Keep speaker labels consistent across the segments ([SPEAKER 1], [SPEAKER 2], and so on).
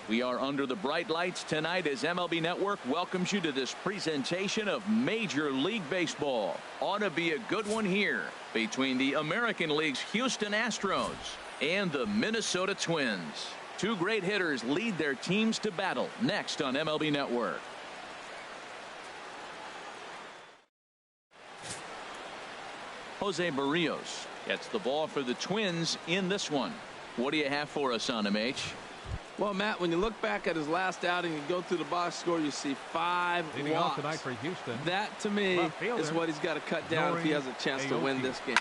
[SPEAKER 1] We are under the bright lights tonight as MLB Network welcomes you to this presentation of Major League Baseball. Ought to be a good one here between the American League's Houston Astros and the Minnesota Twins. Two great hitters lead their teams to battle next on MLB Network. Jose Barrios gets the ball for the Twins in this one. What do you have for us on him, H?
[SPEAKER 2] Well, Matt, when you look back at his last outing and go through the box score, you see 5 walks.
[SPEAKER 3] Tonight for Houston.
[SPEAKER 2] That, to me, is what he's got to cut down if he has a chance to win this game.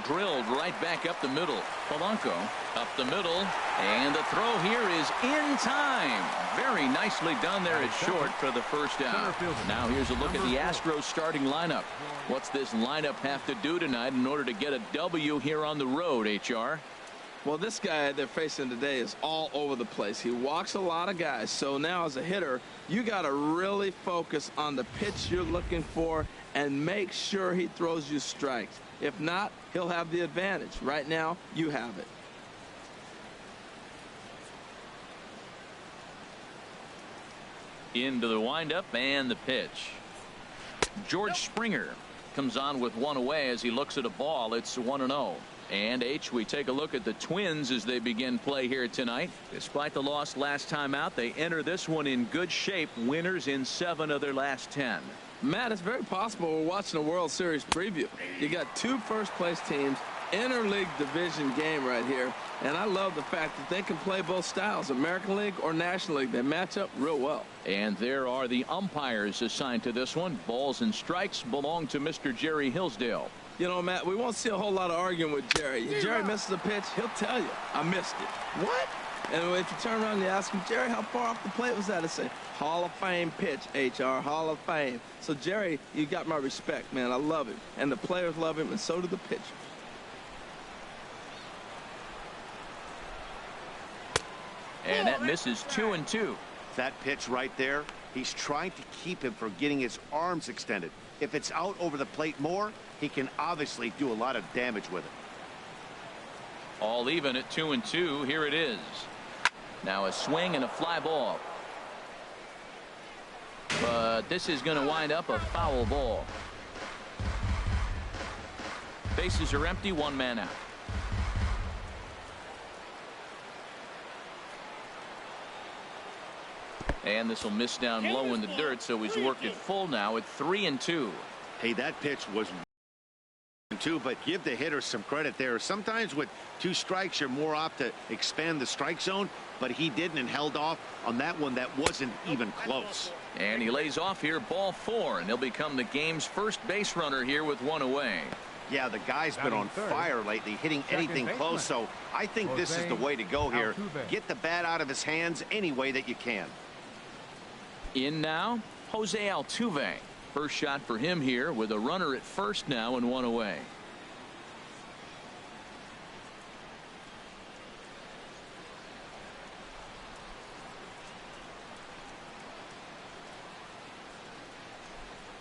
[SPEAKER 1] Drilled right back up the middle. Polanco up the middle. And the throw here is in time. Very nicely done there at short for the first out. Now here's a look at the Astros starting lineup. What's this lineup have to do tonight in order to get a W here on the road, HR?
[SPEAKER 2] Well, this guy they're facing today is all over the place. He walks a lot of guys. So now as a hitter, you got to really focus on the pitch you're looking for and make sure he throws you strikes. If not, he'll have the advantage. Right now, you have it.
[SPEAKER 1] Into the windup and the pitch. George Springer comes on with one away as he looks at a ball. It's 1-0. And H, we take a look at the Twins as they begin play here tonight. Despite the loss last time out, they enter this one in good shape. Winners in 7 of their last 10.
[SPEAKER 2] Matt, it's very possible we're watching a World Series preview. You got 2 first-place teams, interleague division game right here. And I love the fact that they can play both styles, American League or National League. They match up real well.
[SPEAKER 1] And there are the umpires assigned to this one. Balls and strikes belong to Mr. Jerry Hillsdale.
[SPEAKER 2] You know, Matt, we won't see a whole lot of arguing with Jerry. If Jerry misses a pitch, he'll tell you, I missed it. What? And if you turn around and you ask him, Jerry, how far off the plate was that? He'll say, Hall of Fame pitch, HR, Hall of Fame. So, Jerry, you got my respect, man. I love him. And the players love him, and so do the pitchers.
[SPEAKER 1] And that misses 2-2.
[SPEAKER 4] That pitch right there, he's trying to keep him from getting his arms extended. If it's out over the plate more, he can obviously do a lot of damage with it.
[SPEAKER 1] All even at 2-2. Here it is. Now a swing and a fly ball. But this is going to wind up a foul ball. Bases are empty, 1 man out. And this will miss down low in the dirt, so he's worked it full now at 3-2.
[SPEAKER 4] Hey, that pitch was 2, but give the hitter some credit there. Sometimes with 2 strikes, you're more apt to expand the strike zone, but he didn't and held off on that one that wasn't even close.
[SPEAKER 1] And he lays off here, ball 4, and he'll become the game's first base runner here with 1 away.
[SPEAKER 4] Yeah, the guy's been on fire lately, hitting anything close, so I think this is the way to go here. Get the bat out of his hands any way that you can.
[SPEAKER 1] In now, Jose Altuve. First shot for him here with a runner at first now and 1 away.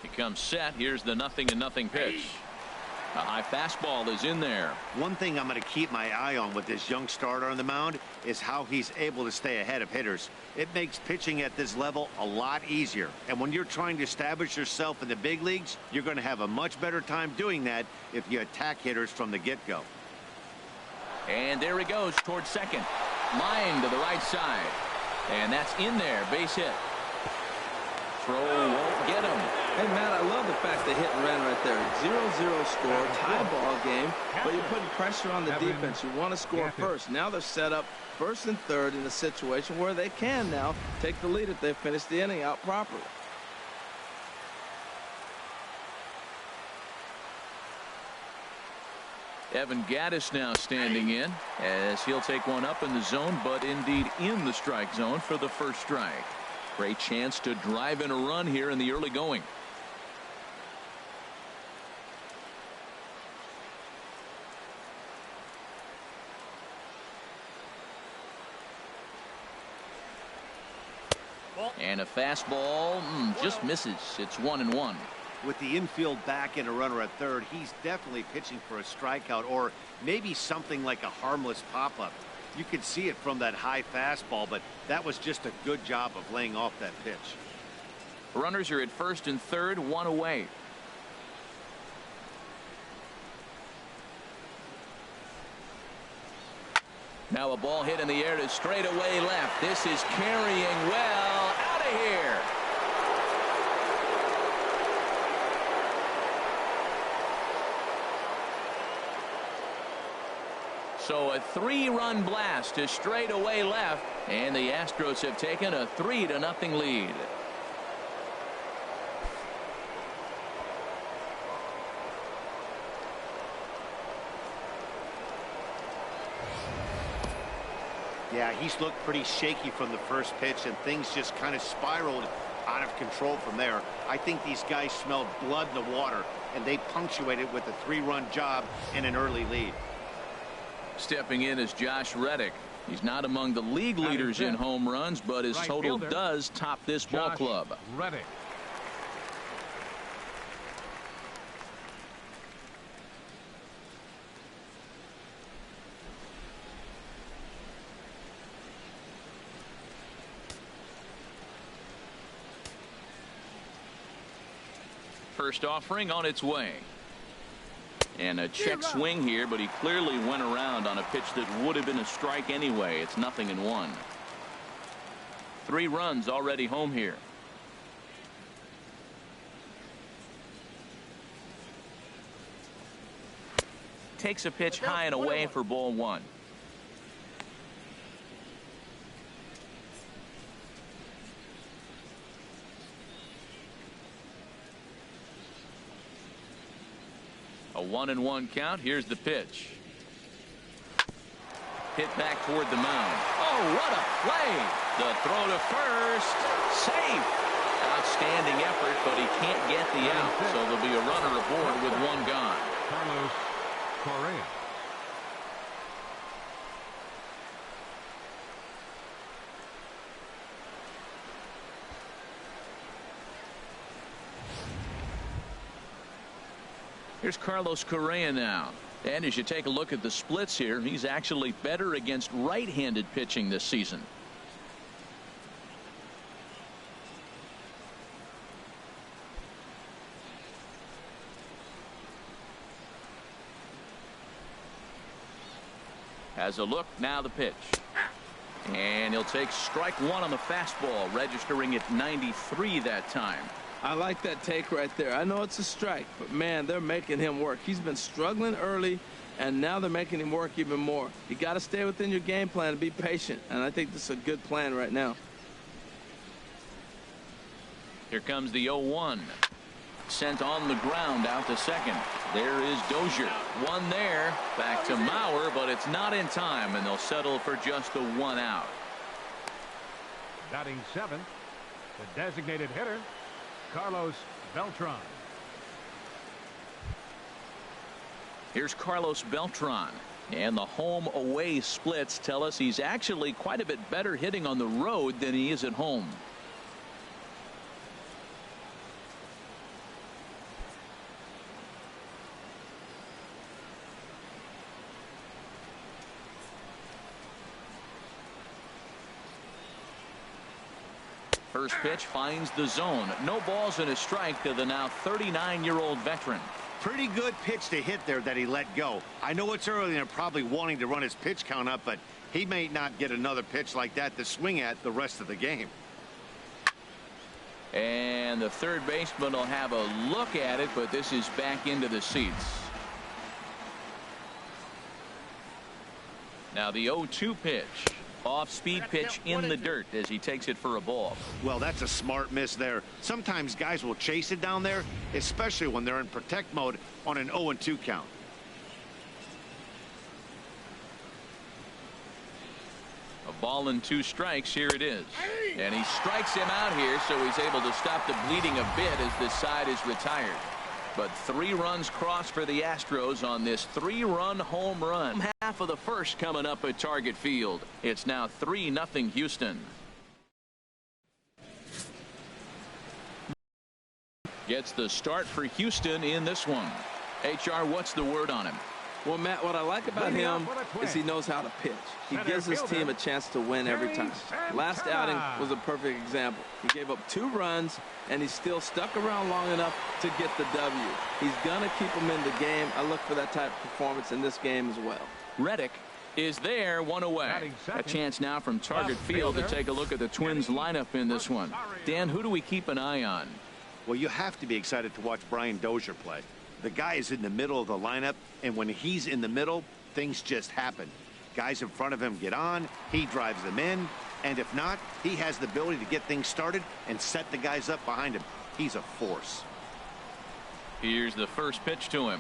[SPEAKER 1] He comes set. Here's the 0-0 pitch. A high fastball is in there.
[SPEAKER 4] One thing I'm going to keep my eye on with this young starter on the mound is how he's able to stay ahead of hitters. It makes pitching at this level a lot easier. And when you're trying to establish yourself in the big leagues, you're going to have a much better time doing that if you attack hitters from the get-go.
[SPEAKER 1] And there he goes towards second. Line to the right side. And that's in there. Base hit. Throw won't get him.
[SPEAKER 2] Hey, Matt, I love the fact they hit and ran right there. 0-0 score, tie ball game, but you're putting pressure on the defense. You want to score first. Now they're set up first and third in a situation where they can now take the lead if they finish the inning out properly.
[SPEAKER 1] Evan Gattis now standing in as he'll take one up in the zone, but indeed in the strike zone for the first strike. Great chance to drive in a run here in the early going. And a fastball just misses. It's 1-1.
[SPEAKER 4] With the infield back and a runner at third, he's definitely pitching for a strikeout or maybe something like a harmless pop-up. You could see it from that high fastball, but that was just a good job of laying off that pitch.
[SPEAKER 1] Runners are at first and third, one away. Now a ball hit in the air to straightaway left. This is carrying well out of here. So a 3-run blast to straightaway left, and the Astros have taken a 3-0 lead.
[SPEAKER 4] Yeah, he's looked pretty shaky from the first pitch, and things just kind of spiraled out of control from there. I think these guys smelled blood in the water, and they punctuated with a 3-run job and an early lead.
[SPEAKER 1] Stepping in is Josh Reddick. He's not among the league leaders in home runs, but his total does top this ball club.
[SPEAKER 3] Reddick.
[SPEAKER 1] First offering on its way. And a check swing here, but he clearly went around on a pitch that would have been a strike anyway. It's 0-1. 3 runs already home here. Takes a pitch high and away for ball 1. A 1-1 count. Here's the pitch. Hit back toward the mound. Oh, what a play. The throw to first. Safe. Outstanding effort, but he can't get the out. So there'll be a runner aboard with 1 gone.
[SPEAKER 3] Carlos Correa.
[SPEAKER 1] Here's Carlos Correa now. And as you take a look at the splits here, he's actually better against right-handed pitching this season. Has a look, now the pitch. And he'll take strike 1 on the fastball, registering at 93 that time.
[SPEAKER 2] I like that take right there. I know it's a strike, but man, they're making him work. He's been struggling early, and now they're making him work even more. You got to stay within your game plan and be patient, and I think this is a good plan right now.
[SPEAKER 1] Here comes the 0-1. Sent on the ground out to second. There is Dozier. 1 there. Back to Mauer, but it's not in time, and they'll settle for just a 1 out.
[SPEAKER 3] Batting 7th, the designated hitter, Carlos Beltran.
[SPEAKER 1] Here's Carlos Beltran. And the home-away splits tell us he's actually quite a bit better hitting on the road than he is at home. First pitch finds the zone. No balls and a strike to the now 39-year-old veteran.
[SPEAKER 4] Pretty good pitch to hit there that he let go. I know it's early and they're probably wanting to run his pitch count up, but he may not get another pitch like that to swing at the rest of the game.
[SPEAKER 1] And the third baseman will have a look at it, but this is back into the seats. Now the 0-2 pitch. Off-speed pitch in the dirt as he takes it for a ball.
[SPEAKER 4] Well, that's a smart miss there. Sometimes guys will chase it down there, especially when they're in protect mode on an 0-2 count.
[SPEAKER 1] A ball and 2 strikes. Here it is. And he strikes him out here, so he's able to stop the bleeding a bit as this side is retired. But 3 runs crossed for the Astros on this 3-run home run. Half of the first coming up at Target Field. It's now 3-0 Houston. Gets the start for Houston in this one. HR, what's the word on him?
[SPEAKER 2] Well, Matt, what I like about him is he knows how to pitch. He gives his team a chance to win every time. Last outing was a perfect example. He gave up 2 runs, and he still stuck around long enough to get the W. He's going to keep them in the game. I look for that type of performance in this game as well.
[SPEAKER 1] Reddick is there, 1 away. A chance now from Target Field to take a look at the Twins lineup in this one. Dan, who do we keep an eye on?
[SPEAKER 4] Well, you have to be excited to watch Brian Dozier play. The guy is in the middle of the lineup, and when he's in the middle, things just happen. Guys in front of him get on, he drives them in, and if not, he has the ability to get things started and set the guys up behind him. He's a force.
[SPEAKER 1] Here's the first pitch to him.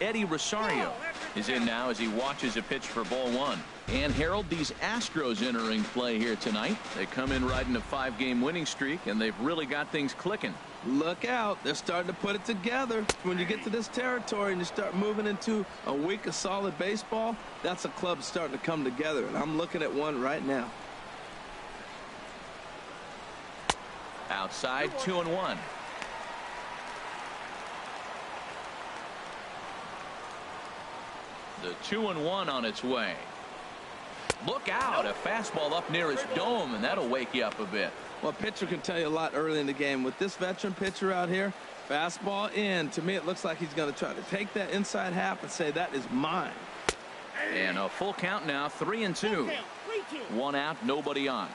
[SPEAKER 1] Eddie Rosario is in now as he watches a pitch for ball 1. And Harold, these Astros entering play here tonight. They come in riding a 5-game winning streak, and they've really got things clicking.
[SPEAKER 2] Look out. They're starting to put it together. When you get to this territory and you start moving into a week of solid baseball, that's a club starting to come together, and I'm looking at one right now.
[SPEAKER 1] Outside, 2-1. The 2-1 on its way. Look out, a fastball up near his dome, and that'll wake you up a bit.
[SPEAKER 2] Well, a pitcher can tell you a lot early in the game. With this veteran pitcher out here, fastball in. To me, it looks like he's going to try to take that inside half and say, that is mine.
[SPEAKER 1] And a full count now, 3-2. 1 out, nobody on.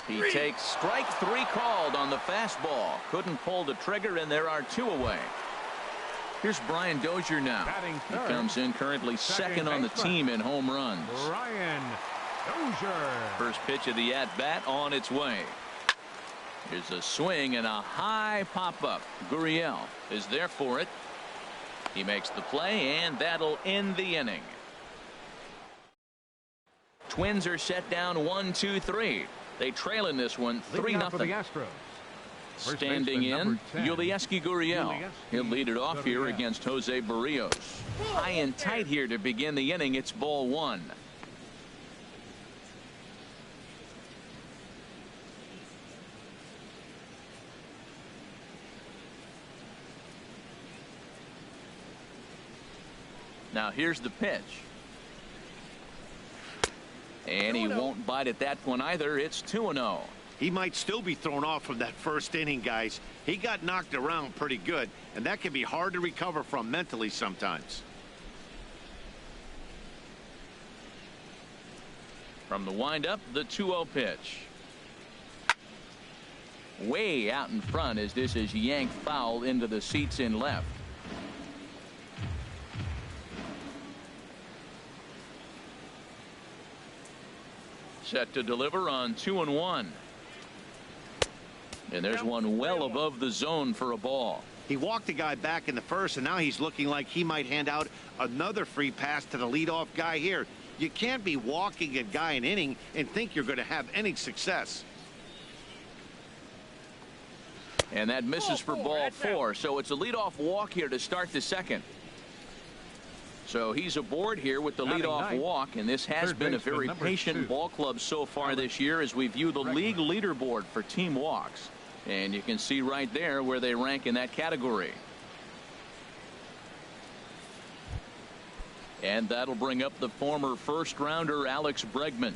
[SPEAKER 1] He takes strike 3 called on the fastball. Couldn't pull the trigger, and there are 2 away. Here's Brian Dozier now. He comes in currently second on the team in home runs.
[SPEAKER 3] Brian Dozier.
[SPEAKER 1] First pitch of the at-bat on its way. Here's a swing and a high pop-up. Gurriel is there for it. He makes the play, and that'll end the inning. Twins are set down 1-2-3. They trail in this one 3-0.
[SPEAKER 3] For the Astros.
[SPEAKER 1] Standing in, Yulieski Gurriel. He'll lead it off here against Jose Barrios. High and tight here to begin the inning. It's ball 1. Now here's the pitch. And he won't bite at that one either. It's 2-0.
[SPEAKER 4] He might still be thrown off from that first inning, guys. He got knocked around pretty good, and that can be hard to recover from mentally sometimes.
[SPEAKER 1] From the windup, the 2-0 pitch. Way out in front as this is yanked foul into the seats in left. Set to deliver on 2-1. And there's one well above the zone for a ball.
[SPEAKER 4] He walked the guy back in the first, and now he's looking like he might hand out another free pass to the leadoff guy here. You can't be walking a guy an inning and think you're going to have any success.
[SPEAKER 1] And that misses for ball 4. So it's a leadoff walk here to start the second. So he's aboard here with the leadoff walk, and this has been a very patient ball club so far this year as we view the league leaderboard for team walks. And you can see right there where they rank in that category. And that'll bring up the former first-rounder Alex Bregman.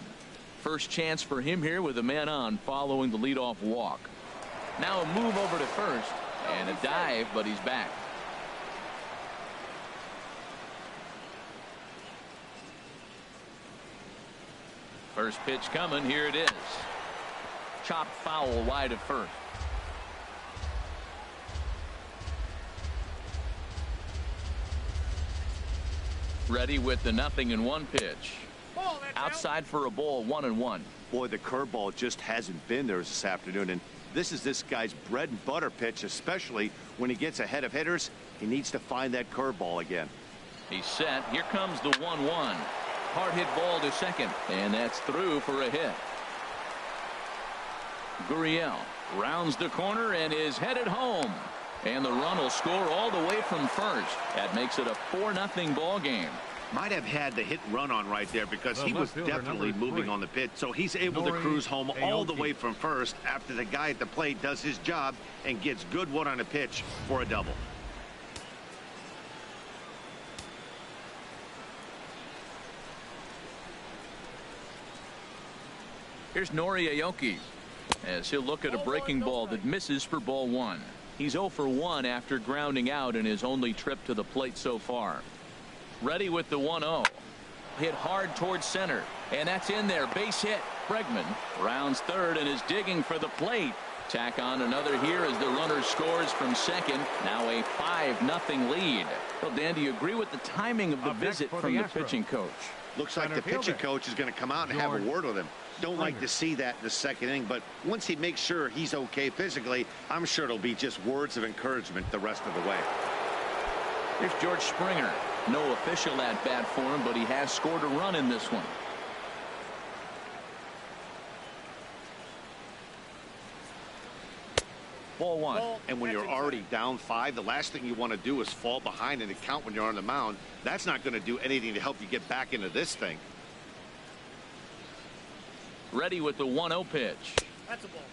[SPEAKER 1] First chance for him here with a man on following the leadoff walk. Now a move over to first and a dive, but he's back. First pitch coming. Here it is. Chopped foul wide of first. Ready with the 0-1 pitch. Outside for a ball, 1-1.
[SPEAKER 4] Boy, the curveball just hasn't been there this afternoon, and this is this guy's bread and butter pitch, especially when he gets ahead of hitters. He needs to find that curveball again.
[SPEAKER 1] He's set. Here comes the 1-1. Hard hit ball to second, and that's through for a hit. Gurriel rounds the corner and is headed home. And the run will score all the way from first. That makes it a 4-0 ball game.
[SPEAKER 4] Might have had the hit and run on right there because
[SPEAKER 3] The
[SPEAKER 4] he was
[SPEAKER 3] left fielder,
[SPEAKER 4] definitely
[SPEAKER 3] number
[SPEAKER 4] moving
[SPEAKER 3] 3.
[SPEAKER 4] on the pitch. So he's able to
[SPEAKER 3] Nori
[SPEAKER 4] cruise home all the
[SPEAKER 3] Aoki.
[SPEAKER 4] way from first after the guy at the plate does his job and gets good one on a pitch for a double.
[SPEAKER 1] Here's Nori Aoki as he'll look at a breaking ball that misses for ball 1. He's 0 for 1 after grounding out in his only trip to the plate so far. Ready with the 1-0. Hit hard towards center, and that's in there. Base hit. Bregman rounds third and is digging for the plate. Tack on another here as the runner scores from second. Now a 5-0 lead. Well, Dan, do you agree with the timing of the visit from the pitching coach?
[SPEAKER 4] Looks like the pitching coach is going to come out and have a word with him. Don't like to see that in the second inning, but once he makes sure he's okay physically, I'm sure it'll be just words of encouragement the rest of the way.
[SPEAKER 1] Here's George Springer. No official at bat for him, but he has scored a run in this one. Ball 1.
[SPEAKER 4] And when you're already down 5, the last thing you want to do is fall behind in the count when you're on the mound. That's not going to do anything to help you get back into this thing.
[SPEAKER 1] Ready with the 1-0 pitch.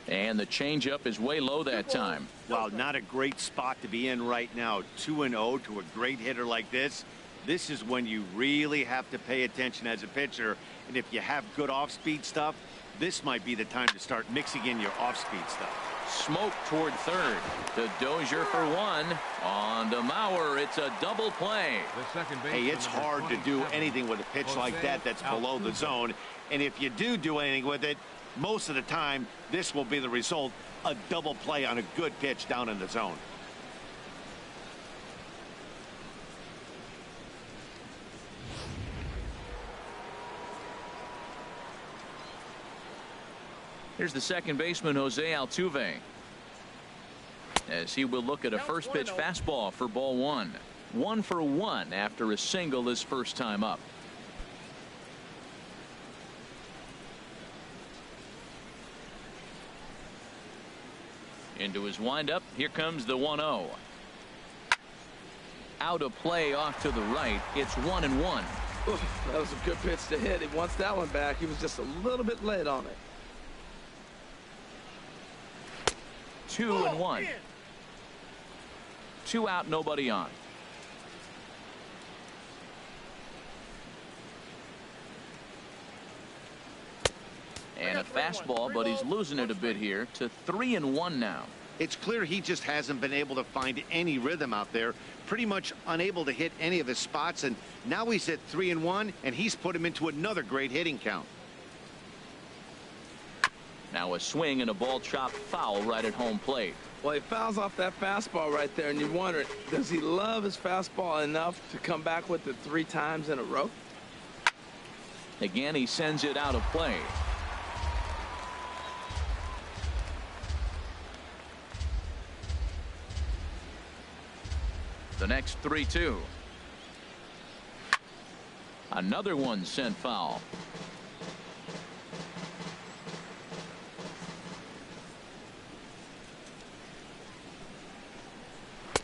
[SPEAKER 1] And the changeup is way low that time.
[SPEAKER 4] Wow, not a great spot to be in right now. 2-0 to a great hitter like this. This is when you really have to pay attention as a pitcher. And if you have good off-speed stuff, this might be the time to start mixing in your off-speed stuff.
[SPEAKER 1] Smoke toward third. To Dozier for 1. On to Mauer. It's a double play.
[SPEAKER 3] The second base.
[SPEAKER 4] Hey, it's hard to do anything with a pitch like that that's below the zone. And if you do anything with it, most of the time, this will be the result. A double play on a good pitch down in the zone.
[SPEAKER 1] Here's the second baseman, Jose Altuve, as he will look at a first pitch fastball for ball 1. 1 for 1 after a single his first time up. Into his windup. Here comes the 1-0. Out of play off to the right. It's 1-1.
[SPEAKER 2] That was a good pitch to hit. He wants that one back. He was just a little bit late on it.
[SPEAKER 1] 2-1. 2 out, nobody on. And a fastball, but he's losing it a bit here to 3-1 now.
[SPEAKER 4] It's clear he just hasn't been able to find any rhythm out there. Pretty much unable to hit any of his spots, and now he's at 3-1, and he's put him into another great hitting count.
[SPEAKER 1] Now a swing and a ball chopped foul right at home plate.
[SPEAKER 2] Well, he fouls off that fastball right there, and you wonder, does he love his fastball enough to come back with it 3 times in a row?
[SPEAKER 1] Again, he sends it out of play. The next 3-2. Another one sent foul.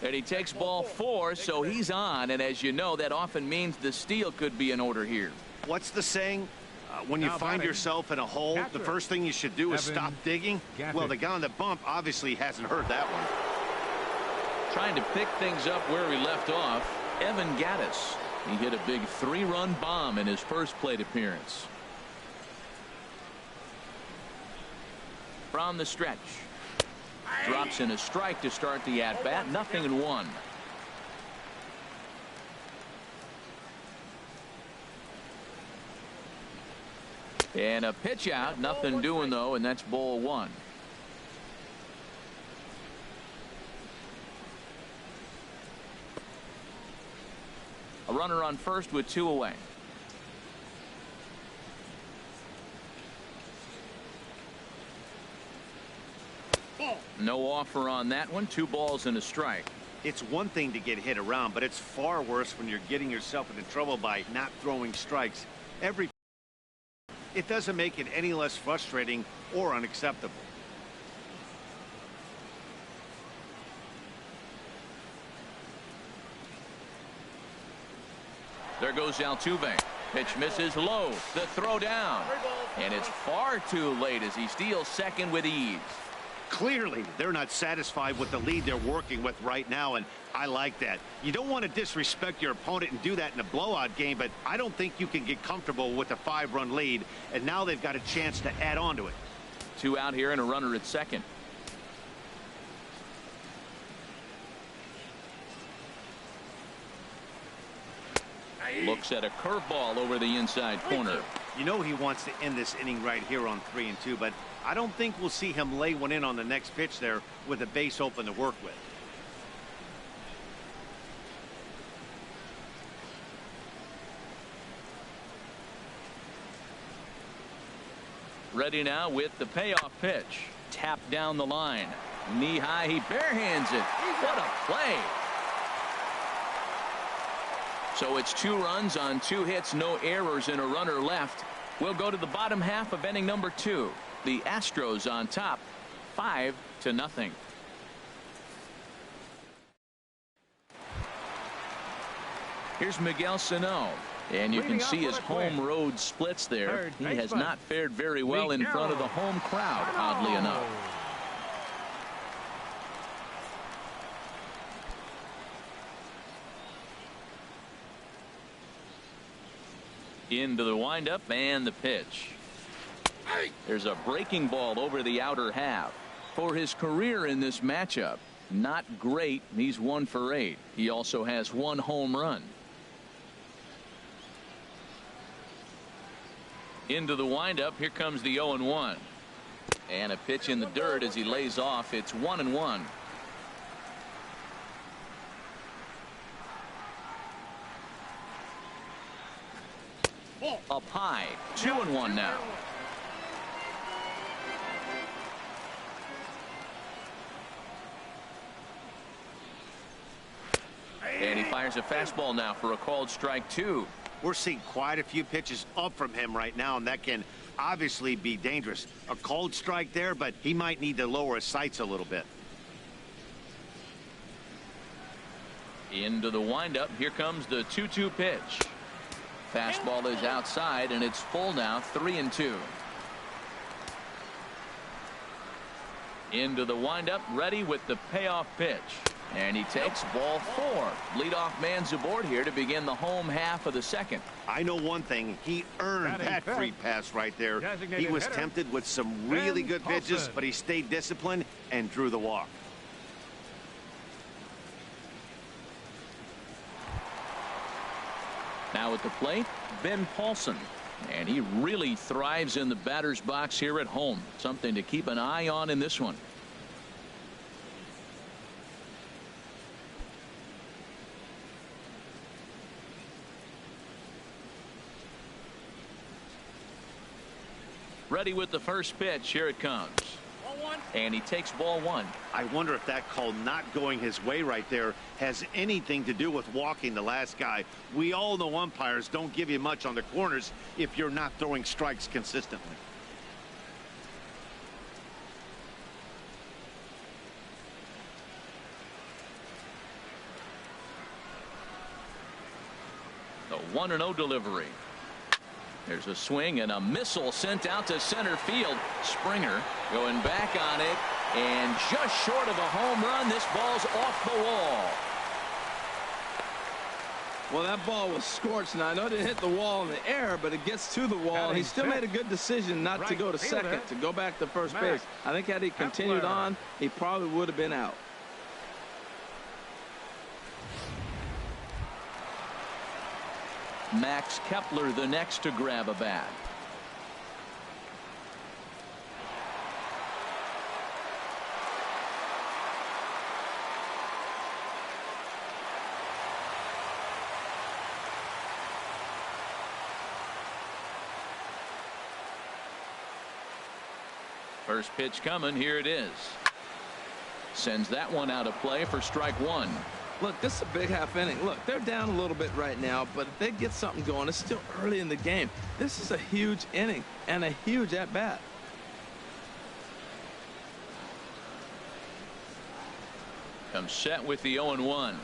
[SPEAKER 1] And he takes ball 4, so he's on, and as you know, that often means the steal could be in order here.
[SPEAKER 4] What's the saying? When you find yourself in a hole, the first thing you should do is stop digging. Well, the guy on the bump obviously hasn't heard that one.
[SPEAKER 1] Trying to pick things up where he left off, Evan Gattis. He hit a big 3-run bomb in his first plate appearance. From the stretch. Drops in a strike to start the at-bat. 0-1. And a pitch out. Nothing doing, though, and that's ball 1. A runner on first with 2 away. No offer on that one. 2 balls and a strike.
[SPEAKER 4] It's one thing to get hit around, but it's far worse when you're getting yourself into trouble by not throwing strikes. It doesn't make it any less frustrating or unacceptable.
[SPEAKER 1] There goes Altuve. Pitch misses low. The throw down. And it's far too late as he steals second with ease.
[SPEAKER 4] Clearly, they're not satisfied with the lead they're working with right now, and I like that. You don't want to disrespect your opponent and do that in a blowout game, but I don't think you can get comfortable with a 5-run lead, and now they've got a chance to add on to it.
[SPEAKER 1] 2 out here and a runner at second. Looks at a curveball over the inside corner.
[SPEAKER 4] You know he wants to end this inning right here on 3-2, but I don't think we'll see him lay one in on the next pitch there with a base open to work with.
[SPEAKER 1] Ready now with the payoff pitch. Tap down the line. Knee high, he barehands it. What a play. So it's 2 runs on 2 hits, no errors, and a runner left. We'll go to the bottom half of inning number 2. The Astros on top, 5-0. Here's Miguel Sano, and you can see his home road splits there. He has not fared very well in front of the home crowd, oddly enough. Into the windup and the pitch. There's a breaking ball over the outer half. For his career in this matchup, not great. He's 1 for 8. He also has 1 home run. Into the windup. Here comes the 0-1. And a pitch in the dirt as he lays off. It's 1-1. Up high. 2-1 now. And he fires a fastball now for a called strike 2.
[SPEAKER 4] We're seeing quite a few pitches up from him right now, and that can obviously be dangerous. A called strike there, but he might need to lower his sights a little bit.
[SPEAKER 1] Into the windup. Here comes the 2-2 pitch. Fastball is outside, and it's full now, 3-2. Into the windup, ready with the payoff pitch. And he takes ball 4. Leadoff man's aboard here to begin the home half of the second.
[SPEAKER 4] I know one thing. He earned that free pass right there. He was tempted with some really good pitches, but he stayed disciplined and drew the walk.
[SPEAKER 1] Now at the plate, Ben Paulson. And he really thrives in the batter's box here at home. Something to keep an eye on in this one. Ready with the first pitch. Here it comes. And he takes ball 1.
[SPEAKER 4] I wonder if that call not going his way right there has anything to do with walking the last guy. We all know umpires don't give you much on the corners if you're not throwing strikes consistently.
[SPEAKER 1] The 1-0 delivery. There's a swing and a missile sent out to center field. Springer going back on it, and just short of a home run. This ball's off the wall.
[SPEAKER 2] Well, that ball was scorched. Now, I know it didn't hit the wall in the air, but it gets to the wall. He still made a good decision not to go to second, to go back to first base. I think had he continued on, he probably would have been out.
[SPEAKER 1] Max Kepler the next to grab a bat. First pitch coming. Here it is. Sends that one out of play for strike 1.
[SPEAKER 2] Look, this is a big half inning. Look, they're down a little bit right now, but if they get something going, it's still early in the game. This is a huge inning and a huge at-bat.
[SPEAKER 1] Comes set with the 0-1.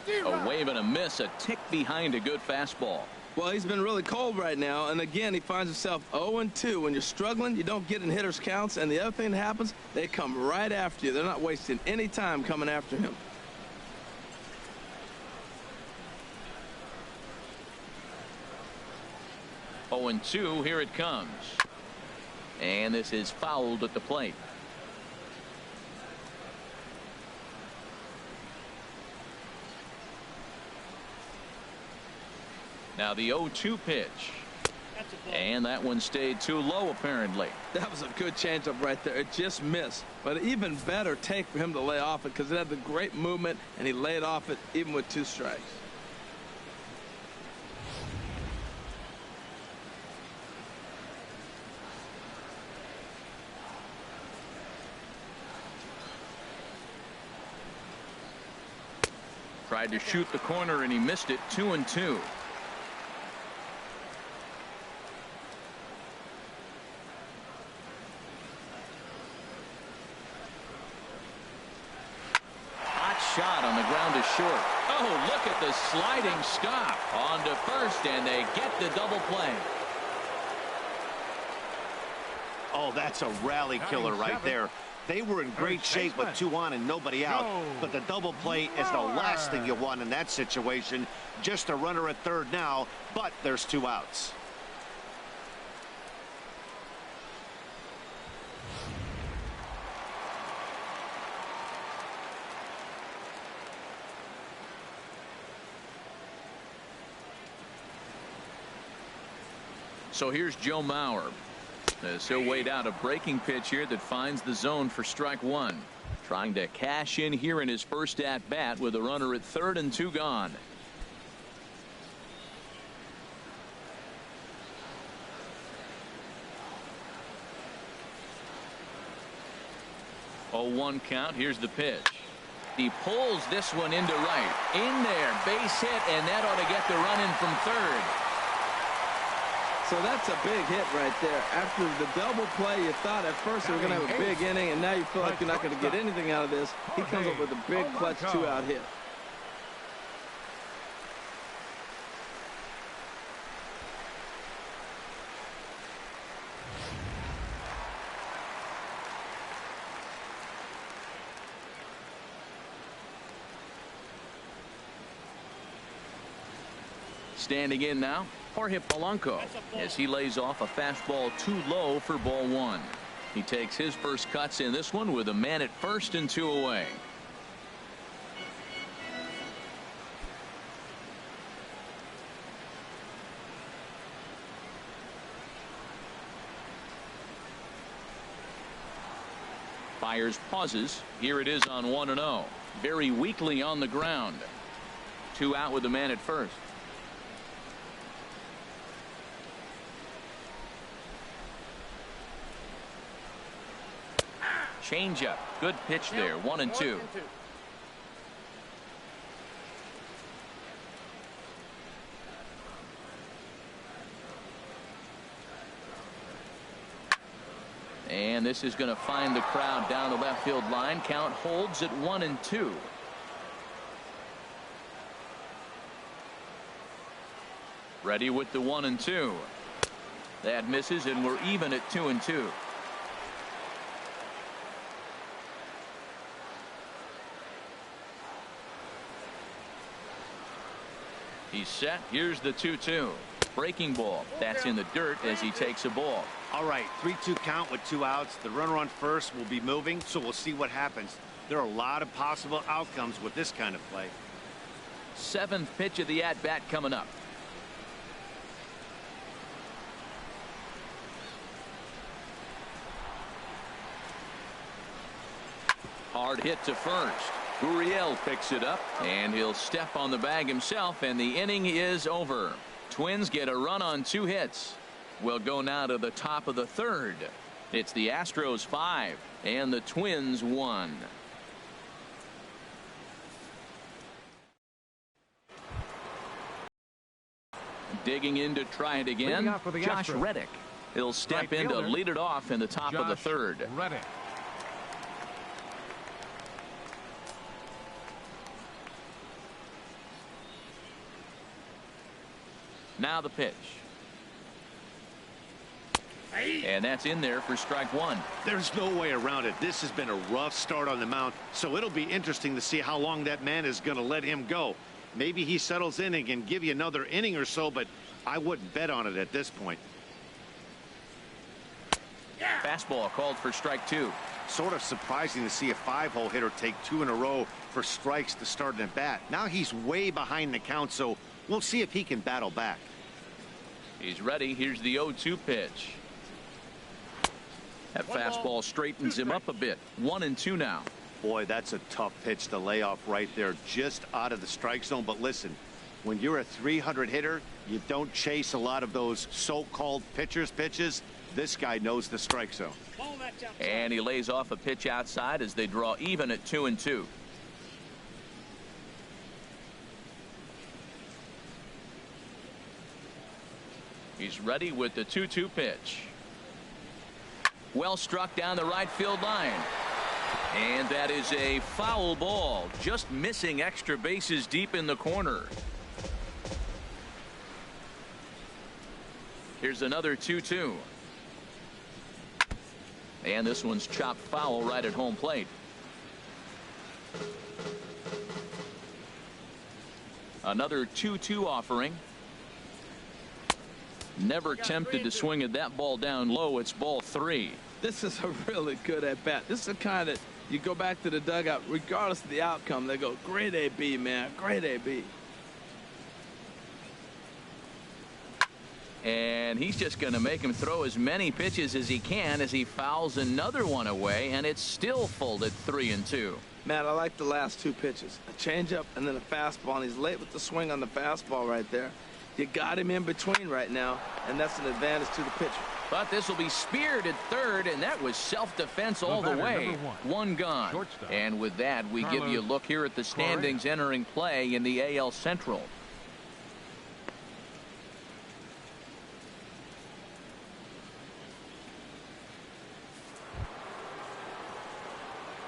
[SPEAKER 1] A wave and a miss, a tick behind a good fastball.
[SPEAKER 2] Well, he's been really cold right now, and again, he finds himself 0-2. When you're struggling, you don't get in hitters' counts, and the other thing that happens, they come right after you. They're not wasting any time coming after him.
[SPEAKER 1] Oh, and 2, here it comes. And this is fouled at the plate. Now the 0-2 pitch. And that one stayed too low, apparently.
[SPEAKER 2] That was a good changeup right there. It just missed. But an even better take for him to lay off it because it had the great movement, and he laid off it even with 2 strikes.
[SPEAKER 1] Tried to shoot the corner, and he missed it. 2-2. Shot on the ground is short. Oh, look at the sliding stop on to first, and they get the double play.
[SPEAKER 4] Oh, that's a rally killer right there. They were in great shape with 2 on and nobody out, but the double play is the last thing you want in that situation. Just a runner at third now, but there's 2 outs.
[SPEAKER 1] So here's Joe Mauer. As he'll wait out a breaking pitch here that finds the zone for strike 1. Trying to cash in here in his first at bat with a runner at third and 2 gone. Oh, 1 count. Here's the pitch. He pulls this one into right. In there, base hit, and that ought to get the run in from third.
[SPEAKER 2] So that's a big hit right there. After the double play, you thought at first they were going to have a big inning, and now you feel like you're not going to get anything out of this. He comes up with a big clutch 2-out hit.
[SPEAKER 1] Standing in now, Jorge Polanco, as he lays off a fastball too low for ball 1. He takes his first cuts in this one with a man at first and 2 away. Fires, pauses. Here it is on 1-0. Very weakly on the ground. 2 out with the man at first. Changeup. Good pitch there. 1-2. And this is going to find the crowd down the left field line. Count holds at 1-2. Ready with the 1-2. That misses, and we're even at 2-2. He's set. Here's the 2-2. Breaking ball. That's in the dirt as he takes a ball.
[SPEAKER 4] All right, 3-2 count with 2 outs. The runner on first will be moving, so we'll see what happens. There are a lot of possible outcomes with this kind of play.
[SPEAKER 1] 7th pitch of the at-bat coming up. Hard hit to first. Gurriel picks it up, and he'll step on the bag himself, and the inning is over. Twins get a run on 2 hits. We'll go now to the top of the 3rd. It's the Astros 5 and the Twins 1. Digging in to try it again, Josh Reddick. He'll step in to lead it off in the top of the 3rd.
[SPEAKER 3] Reddick.
[SPEAKER 1] Now the pitch. And that's in there for strike one.
[SPEAKER 4] There's no way around it. This has been a rough start on the mound, so it'll be interesting to see how long that man is going to let him go. Maybe he settles in and can give you another inning or so, but I wouldn't bet on it at this point.
[SPEAKER 1] Fastball called for strike two.
[SPEAKER 4] Sort of surprising to see a 5-hole hitter take 2 in a row for strikes to start an at bat. Now he's way behind the count, so we'll see if he can battle back.
[SPEAKER 1] He's ready. Here's the 0-2 pitch. That fastball straightens him up a bit. 1-2 now.
[SPEAKER 4] Boy, that's a tough pitch to lay off right there, just out of the strike zone. But listen, when you're a 300 hitter, you don't chase a lot of those so-called pitcher's pitches. This guy knows the strike zone.
[SPEAKER 1] And he lays off a pitch outside as they draw even at 2-2. He's ready with the 2-2 pitch. Well struck down the right field line. And that is a foul ball, just missing extra bases deep in the corner. Here's another 2-2. And this one's chopped foul right at home plate. Another 2-2 offering. Never tempted to swing at that ball down low. It's ball 3.
[SPEAKER 2] This is a really good at bat. This is the kind that you go back to the dugout, regardless of the outcome. They go, great AB, man, great AB.
[SPEAKER 1] And he's just going to make him throw as many pitches as he can as he fouls another one away, and it's still folded 3-2.
[SPEAKER 2] Man, I like the last 2 pitches. A changeup and then a fastball, and he's late with the swing on the fastball right there. You got him in between right now, and that's an advantage to the pitcher.
[SPEAKER 1] But this will be speared at third, and that was self-defense all the way. One gone.
[SPEAKER 3] Shortstop.
[SPEAKER 1] And with that, we give you a look here at the standings entering play in the AL Central.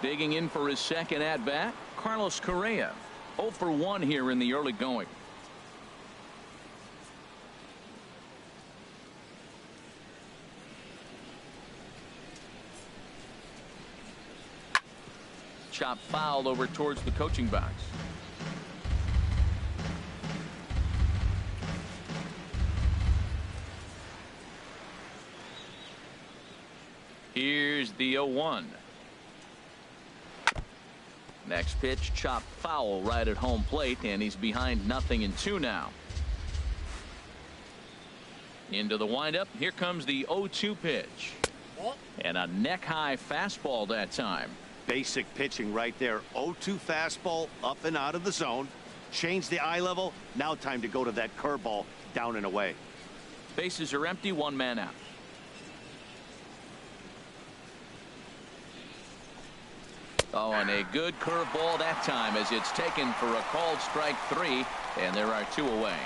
[SPEAKER 1] Digging in for his second at-bat, Carlos Correa. 0 for 1 here in the early going. Chop foul over towards the coaching box. Here's the 0-1. Next pitch, chop foul right at home plate, and he's behind 0-2 now. Into the windup. Here comes the 0-2 pitch. And a neck-high fastball that time.
[SPEAKER 4] Basic pitching right there. 0-2 fastball up and out of the zone. Change the eye level. Now time to go to that curveball down and away.
[SPEAKER 1] Bases are empty. 1 man out. Oh, and a good curveball that time as it's taken for a called strike 3, and there are 2 away.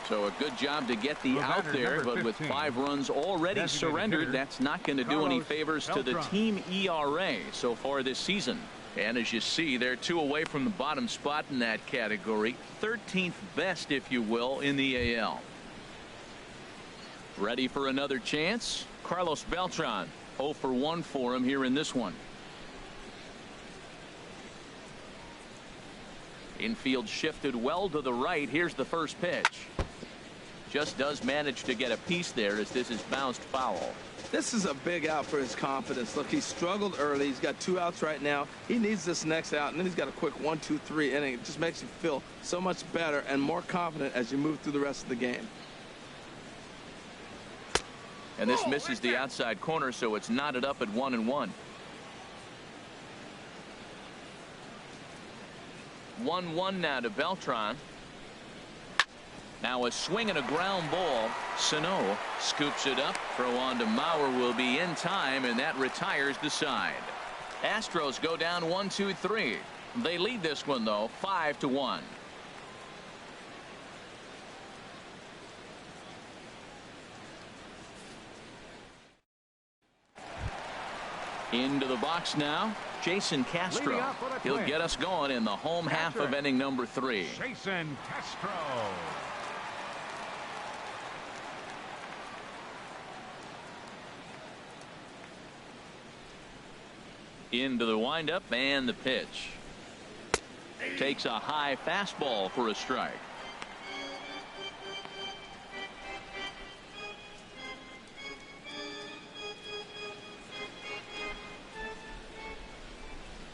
[SPEAKER 1] So a good job to get the out there, but with 5 runs already surrendered, that's not going to do any favors to the team ERA so far this season. And as you see, they're 2 away from the bottom spot in that category. 13th best, if you will, in the AL. Ready for another chance? Carlos Beltran. 0 for 1 for him here in this one. Infield shifted well to the right. Here's the first pitch. Just does manage to get a piece there as this is bounced foul.
[SPEAKER 2] This is a big out for his confidence. Look, he struggled early. He's got 2 outs right now. He needs this next out, and then he's got a quick 1-2-3 inning. It just makes you feel so much better and more confident as you move through the rest of the game.
[SPEAKER 1] And this misses the outside corner, so it's knotted up at 1-1. 1-1 now to Beltran. Now a swing and a ground ball. Sano scoops it up. Throw on to Mauer will be in time, and that retires the side. Astros go down 1-2-3. They lead this one though 5-1. Into the box now, Jason Castro. He'll get us going in the home half of inning number 3.
[SPEAKER 3] Jason Castro.
[SPEAKER 1] Into the windup and the pitch. Takes a high fastball for a strike.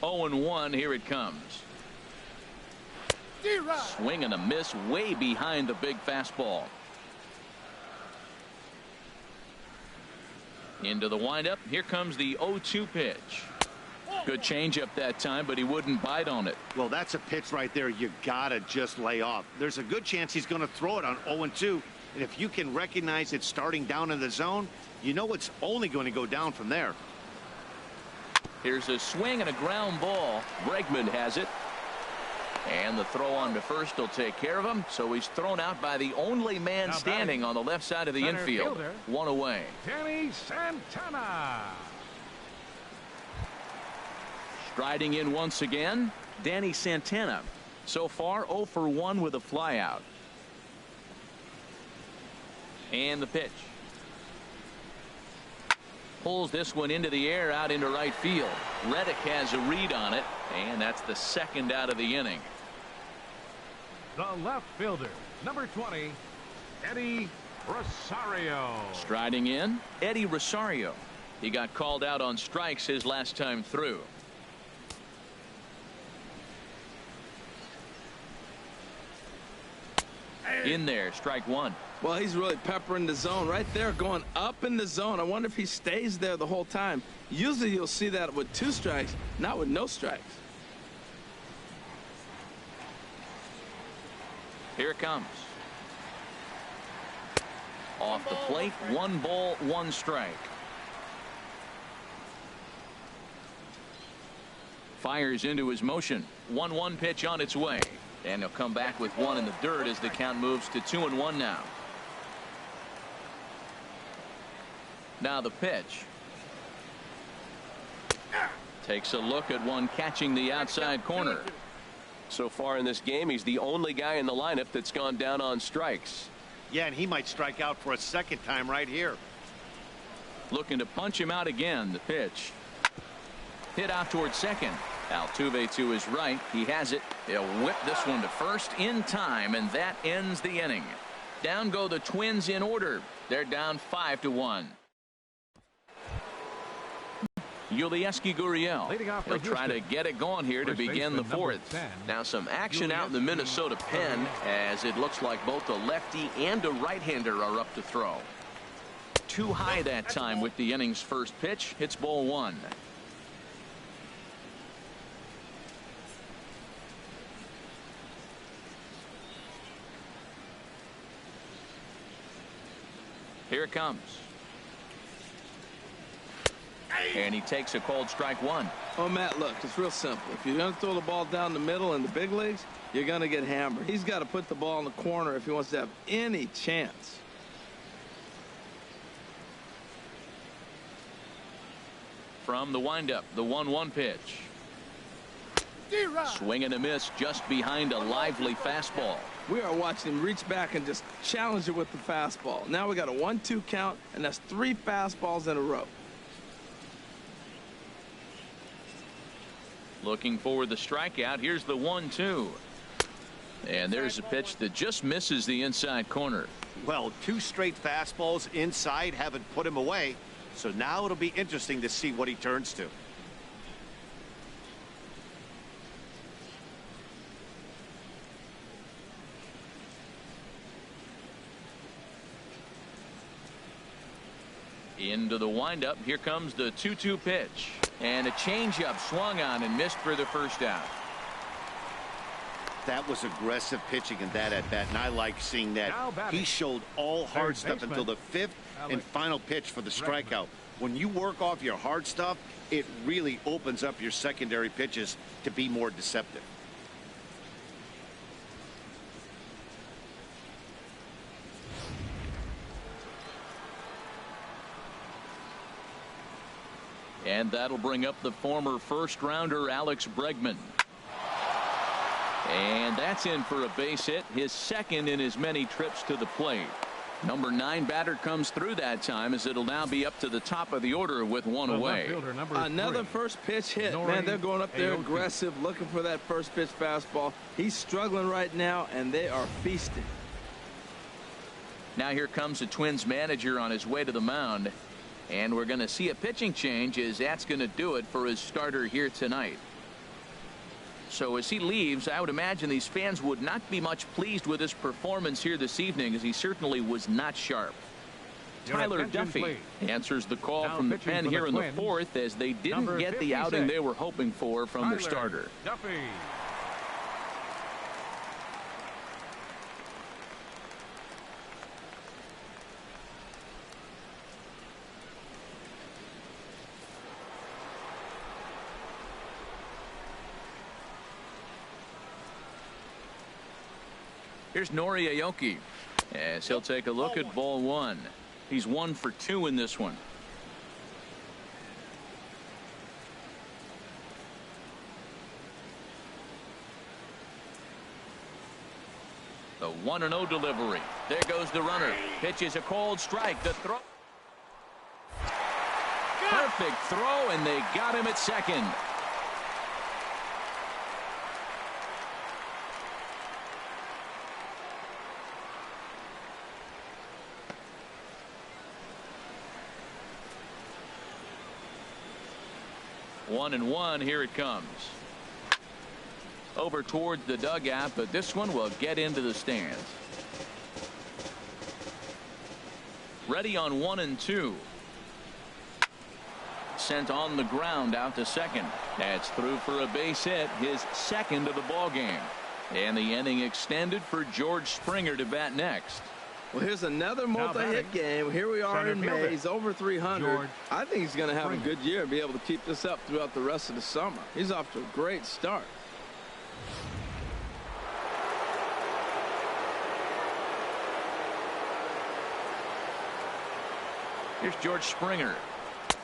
[SPEAKER 1] Oh and 1. Here it comes. Swing and a miss way behind the big fastball. Into the windup. Here comes the 0-2 pitch. Good changeup that time, but he wouldn't bite on it.
[SPEAKER 4] Well, that's a pitch right there you gotta just lay off. There's a good chance he's going to throw it on 0-2, and if you can recognize it starting down in the zone, you know it's only going to go down from there.
[SPEAKER 1] Here's a swing and a ground ball. Bregman has it. And the throw on to first will take care of him. So he's thrown out by the only man standing on the left side of the infield.
[SPEAKER 3] Fielder,
[SPEAKER 1] 1 away.
[SPEAKER 3] Danny Santana.
[SPEAKER 1] Striding in once again, Danny Santana. So far 0 for 1 with a flyout. And the pitch. Pulls this one into the air out into right field. Reddick has a read on it, and that's the second out of the inning.
[SPEAKER 3] The left fielder, number 20, Eddie Rosario.
[SPEAKER 1] Striding in, Eddie Rosario. He got called out on strikes his last time through. In there, strike 1.
[SPEAKER 2] Well, he's really peppering the zone right there, going up in the zone. I wonder if he stays there the whole time. Usually you'll see that with 2 strikes, not with no strikes.
[SPEAKER 1] Here it comes. Off the plate, 1 ball, 1 strike. Fires into his motion. 1-1 pitch on its way. And he'll come back with 1 in the dirt as the count moves to 2-1 now. Now the pitch. Takes a look at one catching the outside corner.
[SPEAKER 5] So far in this game, he's the only guy in the lineup that's gone down on strikes.
[SPEAKER 4] Yeah, and he might strike out for a second time right here.
[SPEAKER 1] Looking to punch him out again. The pitch. Hit out towards second. Altuve to his right. He has it. He'll whip this one to first in time, and that ends the inning. Down go the Twins in order. They're down 5-1. Yulieski Gurriel. He'll try to get it going here to begin the 4th. Now some action out in the Minnesota pen, as it looks like both a lefty and a right-hander are up to throw. Too high that time with the inning's first pitch. Hits ball 1. Here it comes. And he takes a called strike 1.
[SPEAKER 2] Oh, Matt, look, it's real simple. If you're going to throw the ball down the middle in the big leagues, you're going to get hammered. He's got to put the ball in the corner if he wants to have any chance.
[SPEAKER 1] From the windup, the 1-1 pitch. Swing and a miss just behind a lively fastball.
[SPEAKER 2] We are watching him reach back and just challenge it with the fastball. Now we got a 1-2 count, and that's 3 fastballs in a row.
[SPEAKER 1] Looking for the strikeout. Here's the 1-2. And there's a pitch that just misses the inside corner.
[SPEAKER 4] Well, 2 straight fastballs inside haven't put him away. So now it'll be interesting to see what he turns to.
[SPEAKER 1] Into the windup. Here comes the 2-2 pitch. And a changeup swung on and missed for the first out.
[SPEAKER 4] That was aggressive pitching in that at bat, and I like seeing that. He showed all hard stuff until the 5th and final pitch for the strikeout. When you work off your hard stuff, it really opens up your secondary pitches to be more deceptive.
[SPEAKER 1] And that'll bring up the former first-rounder Alex Bregman. And that's in for a base hit, his second in as many trips to the plate. Number 9 batter comes through that time, as it'll now be up to the top of the order with one away.
[SPEAKER 2] Another first pitch hit. Man, they're going up there aggressive, looking for that first pitch fastball. He's struggling right now, and they are feasting.
[SPEAKER 1] Now here comes the Twins manager on his way to the mound, and we're going to see a pitching change, as that's going to do it for his starter here tonight. So as he leaves, I would imagine these fans would not be much pleased with his performance here this evening, as he certainly was not sharp. Tyler Duffy answers the call from the pen here in the 4th, as they didn't get the outing they were hoping for from their starter.
[SPEAKER 3] Duffy.
[SPEAKER 1] Here's Nori Aoki, as he'll take a look at ball 1. He's 1 for 2 in this one. The 1-0 delivery. There goes the runner. Pitch is a cold strike. The throw. Perfect throw, and they got him at second. One and one. Here it comes. Over towards the dugout, but this one will get into the stands. Ready on 1 and 2. Sent on the ground out to second. That's through for a base hit, his second of the ball game. And the inning extended for George Springer to bat next.
[SPEAKER 2] Well, here's another multi-hit game. Here we are in May. He's over 300. I think he's going to have a good year and be able to keep this up throughout the rest of the summer. He's off to a great start.
[SPEAKER 1] Here's George Springer,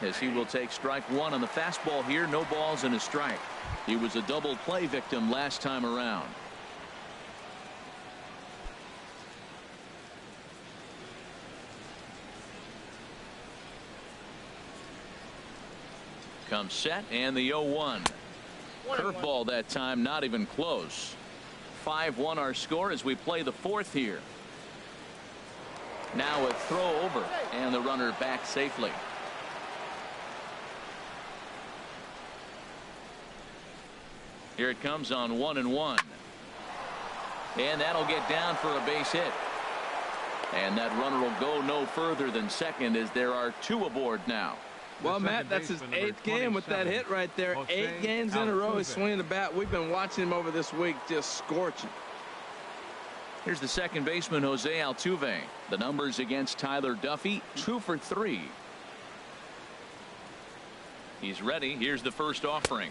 [SPEAKER 1] as he will take strike 1 on the fastball here. No balls and a strike. He was a double play victim last time around. Comes set, and the 0-1. Curveball that time, not even close. 5-1 our score as we play the 4th here. Now a throw over, and the runner back safely. Here it comes on 1 and 1. And that'll get down for a base hit. And that runner will go no further than second, as there are 2 aboard now.
[SPEAKER 2] Well, Matt, that's his 8th game with that hit right there. 8 games in a row he's swinging the bat. We've been watching him over this week, just scorching.
[SPEAKER 1] Here's the second baseman, Jose Altuve. The numbers against Tyler Duffy, 2 for 3. He's ready. Here's the first offering.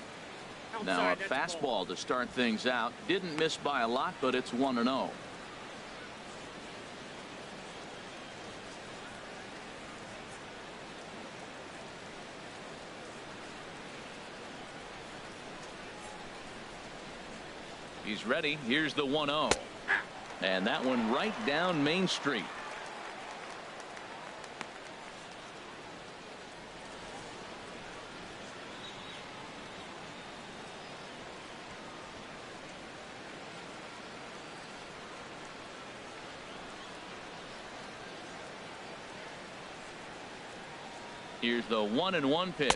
[SPEAKER 1] Now a fastball to start things out. Didn't miss by a lot, but it's 1-0. He's ready. Here's the 1-0. And that one right down Main Street. Here's the 1-1 pitch.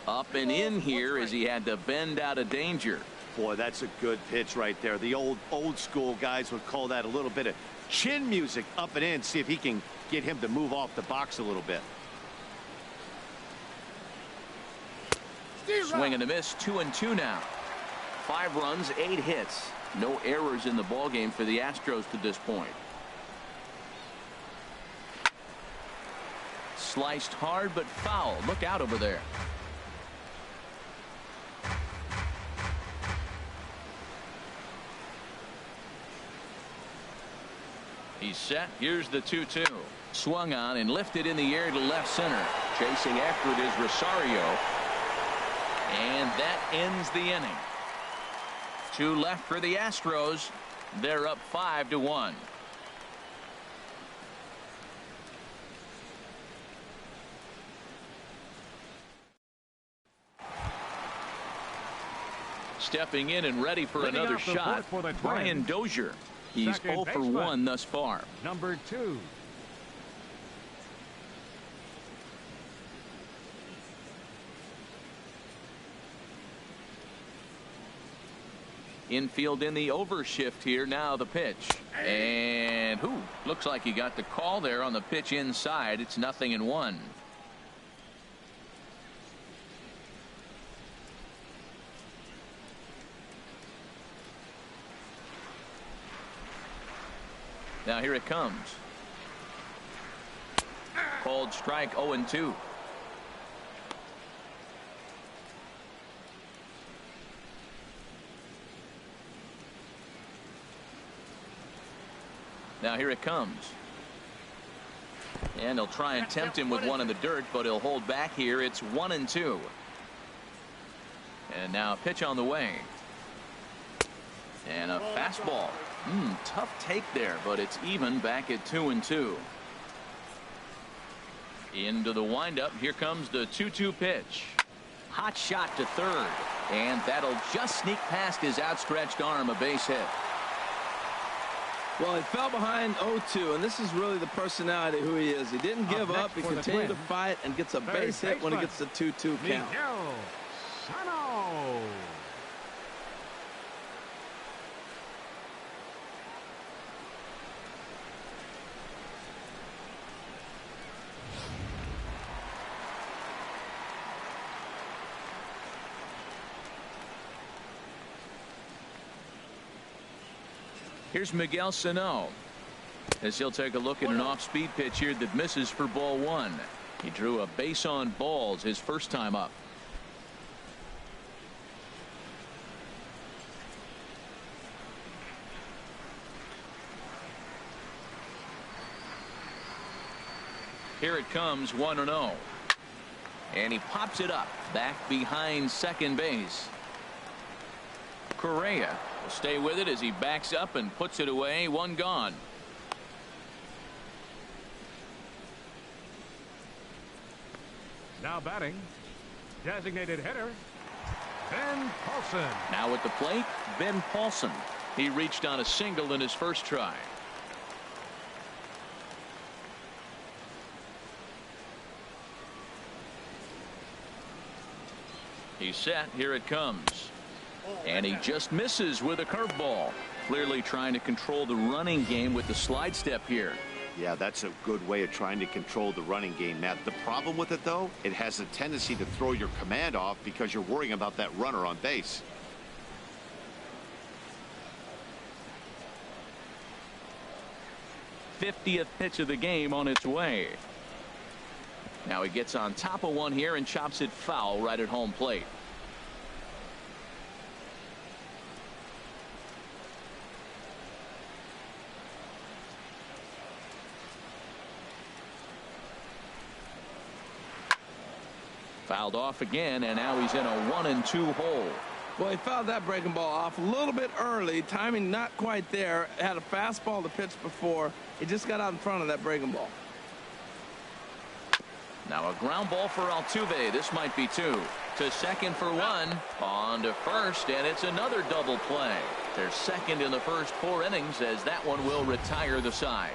[SPEAKER 1] Up and in here as he had to bend out of danger.
[SPEAKER 4] Boy, that's a good pitch right there. The old school guys would call that a little bit of chin music, up and in. See if he can get him to move off the box a little bit.
[SPEAKER 1] Swing and a miss. 2-2 now. 5 runs, 8 hits. No errors in the ball game for the Astros to this point. Sliced hard but foul. Look out over there. He's set. Here's the 2-2. Swung on and lifted in the air to left center. Chasing after it is Rosario. And that ends the inning. 2 left for the Astros. They're up 5-1. stepping in and ready for
[SPEAKER 3] Leading
[SPEAKER 1] another
[SPEAKER 3] off the
[SPEAKER 1] shot.
[SPEAKER 3] fourth for the
[SPEAKER 1] Brian
[SPEAKER 3] Twins.
[SPEAKER 1] Dozier. He's
[SPEAKER 3] Second
[SPEAKER 1] 0 for
[SPEAKER 3] baseman.
[SPEAKER 1] 1 thus far.
[SPEAKER 3] Number 2.
[SPEAKER 1] Infield in the overshift here. Now the pitch. And looks like he got the call there on the pitch inside. It's 0-1. Now here it comes. Called strike 0-2. Now here it comes. And they'll try and tempt him with one in the dirt, but he'll hold back here. It's 1-2. And now a pitch on the way. And a fastball. Tough take there, but it's even back at 2-2. Into the windup. Here comes the 2-2 pitch. Hot shot to third. And that'll just sneak past his outstretched arm, a base hit.
[SPEAKER 2] Well, he fell behind 0-2, and this is really the personality who he is. He didn't give up. He continued to fight and gets a base hit when he gets the 2-2 count.
[SPEAKER 1] Here's Miguel Sano as he'll take a look at an off-speed pitch here that misses for ball 1. He drew a base on balls his first time up. Here it comes, 1-0. And he pops it up back behind second base. Correa will stay with it as he backs up and puts it away. One gone.
[SPEAKER 3] Now batting, designated hitter, Ben Paulson.
[SPEAKER 1] Now at the plate, Ben Paulson. He reached on a single in his first try. He's set. Here it comes. And he just misses with a curveball. Clearly trying to control the running game with the slide step here.
[SPEAKER 4] Yeah, that's a good way of trying to control the running game, Matt. The problem with it, though, it has a tendency to throw your command off because you're worrying about that runner on base.
[SPEAKER 1] '50th pitch of the game on its way. Now he gets on top of one here and chops it foul right at home plate. Fouled off again, and now he's in a 1-2 hole.
[SPEAKER 2] Well, he fouled that breaking ball off a little bit early. Timing not quite there. Had a fastball to pitch before. He just got out in front of that breaking ball.
[SPEAKER 1] Now a ground ball for Altuve. This might be 2. To second for 1. On to first, and it's another double play. They're second in the first 4 innings as that one will retire the side.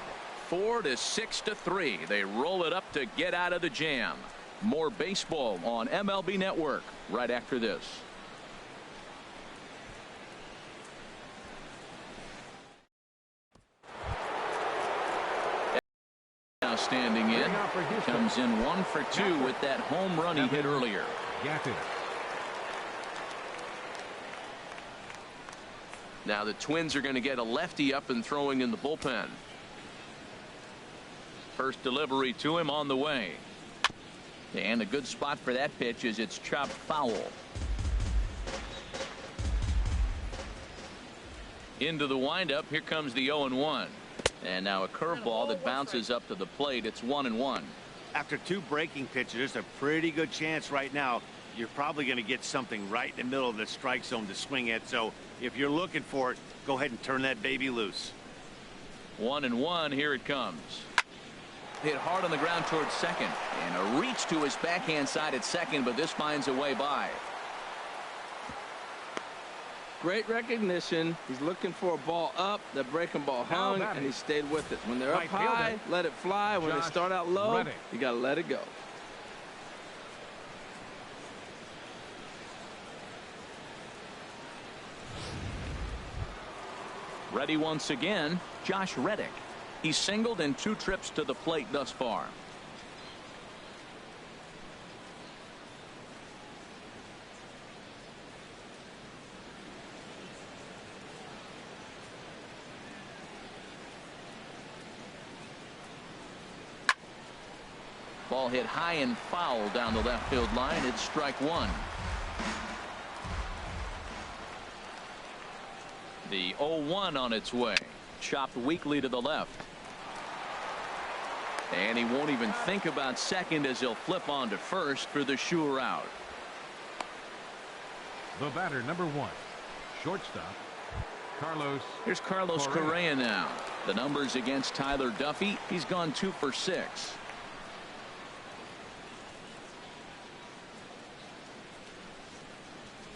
[SPEAKER 1] 4 to 6 to 3. They roll it up to get out of the jam. More baseball on MLB Network right after this. Now standing in, comes in 1 for 2 with that home run he hit earlier. Now the Twins are going to get a lefty up and throwing in the bullpen. First delivery to him on the way. And a good spot for that pitch is it's chopped foul. Into the windup. Here comes the 0-1. And now a curveball that bounces up to the plate. It's 1-1.
[SPEAKER 4] After 2 breaking pitches, there's a pretty good chance right now you're probably going to get something right in the middle of the strike zone to swing at. So if you're looking for it, go ahead and turn that baby loose.
[SPEAKER 1] 1-1. Here it comes. Hit hard on the ground towards second, and a reach to his backhand side at second, but this finds a way by.
[SPEAKER 2] Great recognition. He's looking for a ball up. The breaking ball hung, and he stayed with it. When they're up high, let it fly. When they start out low, you got to let it go.
[SPEAKER 1] Ready once again, Josh Reddick. He's singled in 2 trips to the plate thus far. Ball hit high and foul down the left field line. It's strike 1. The 0-1 on its way. Chopped weakly to the left. And he won't even think about second as he'll flip on to first for the sure out.
[SPEAKER 3] The batter, number 1, shortstop, Carlos.
[SPEAKER 1] Here's Carlos Correa now. The numbers against Tyler Duffy. He's gone 2 for 6.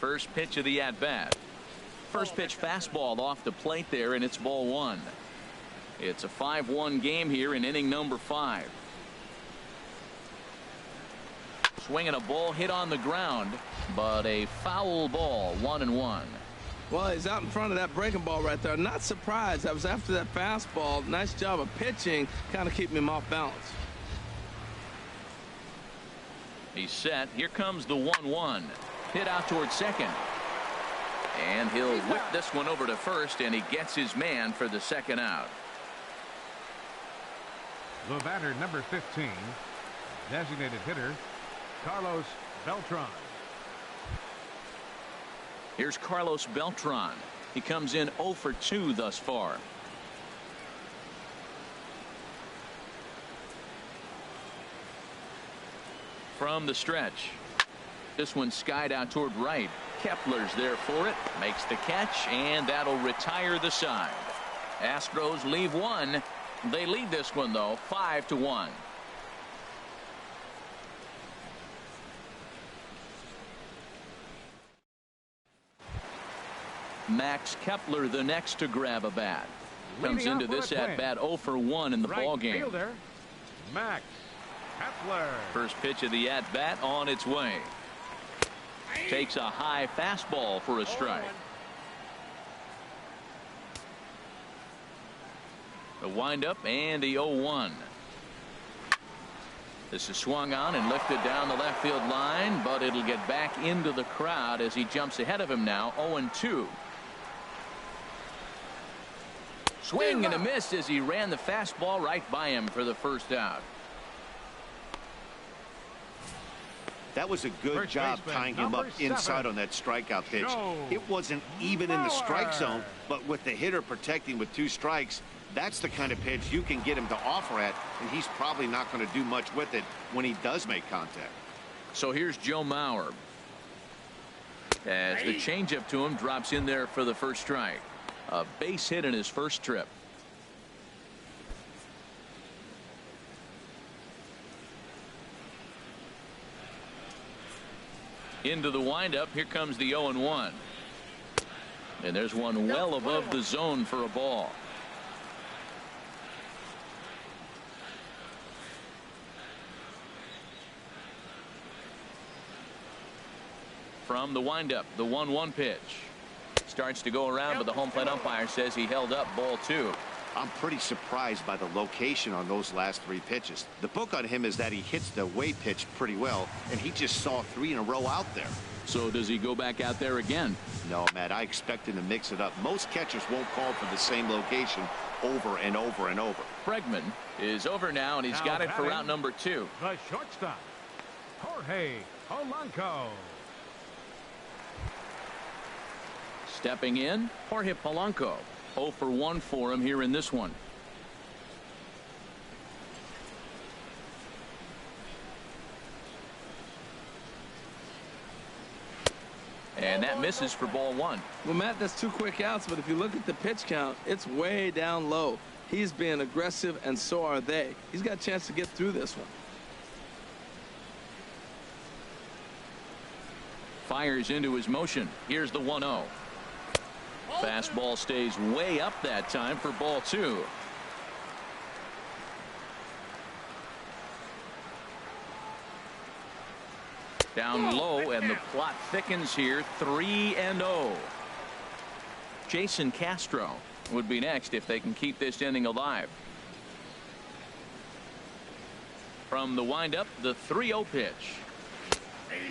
[SPEAKER 1] First pitch of the at-bat. First pitch fastball off the plate there, and it's ball 1. It's a 5-1 game here in inning number 5. Swinging a ball hit on the ground, but a foul ball, 1-1.
[SPEAKER 2] Well, he's out in front of that breaking ball right there. Not surprised. That was after that fastball. Nice job of pitching, kind of keeping him off balance.
[SPEAKER 1] He's set. Here comes the 1-1. Hit out towards second. And he'll whip this one over to first, and he gets his man for the second out.
[SPEAKER 3] The batter, number 15, designated hitter, Carlos Beltran.
[SPEAKER 1] Here's Carlos Beltran. He comes in 0 for 2 thus far. From the stretch. This one skied out toward right. Kepler's there for it. Makes the catch, and that'll retire the side. Astros leave 1. They lead this one, though, 5-1. Max Kepler the next to grab a bat. Comes into this at bat 0 for 1 in the ball game.
[SPEAKER 3] Fielder, Max Kepler.
[SPEAKER 1] First pitch of the at bat on its way. Takes a high fastball for a strike. The windup and the 0-1. This is swung on and lifted down the left field line, but it'll get back into the crowd as he jumps ahead of him now. 0-2. Swing and a miss as he ran the fastball right by him for the first out.
[SPEAKER 4] That was a good job tying him up inside on that strikeout pitch. It wasn't even in the strike zone, but with the hitter protecting with 2 strikes, that's the kind of pitch you can get him to offer at, and he's probably not going to do much with it when he does make contact.
[SPEAKER 1] So here's Joe Mauer. As the changeup to him drops in there for the first strike. A base hit in his first trip. Into the windup. Here comes the 0-1. And there's one well above the zone for a ball. From the windup, the 1-1 pitch. Starts to go around, but the home plate umpire says he held up, ball 2.
[SPEAKER 4] I'm pretty surprised by the location on those last 3 pitches. The book on him is that he hits the away pitch pretty well, and he just saw 3 in a row out there.
[SPEAKER 1] So does he go back out there again?
[SPEAKER 4] No, Matt, I expect him to mix it up. Most catchers won't call for the same location over and over and over.
[SPEAKER 1] Bregman is over now, and he's got it for route number 2.
[SPEAKER 3] The shortstop, Jorge Polanco.
[SPEAKER 1] Stepping in, Jorge Polanco. 0 for 1 for him here in this one. And that misses for ball 1.
[SPEAKER 2] Well, Matt, that's 2 quick outs, but if you look at the pitch count, it's way down low. He's being aggressive, and so are they. He's got a chance to get through this one.
[SPEAKER 1] Fires into his motion. Here's the 1-0. Fastball stays way up that time for ball 2. Down low, and the plot thickens here. 3-0. Jason Castro would be next if they can keep this inning alive. From the windup, the 3-0 pitch.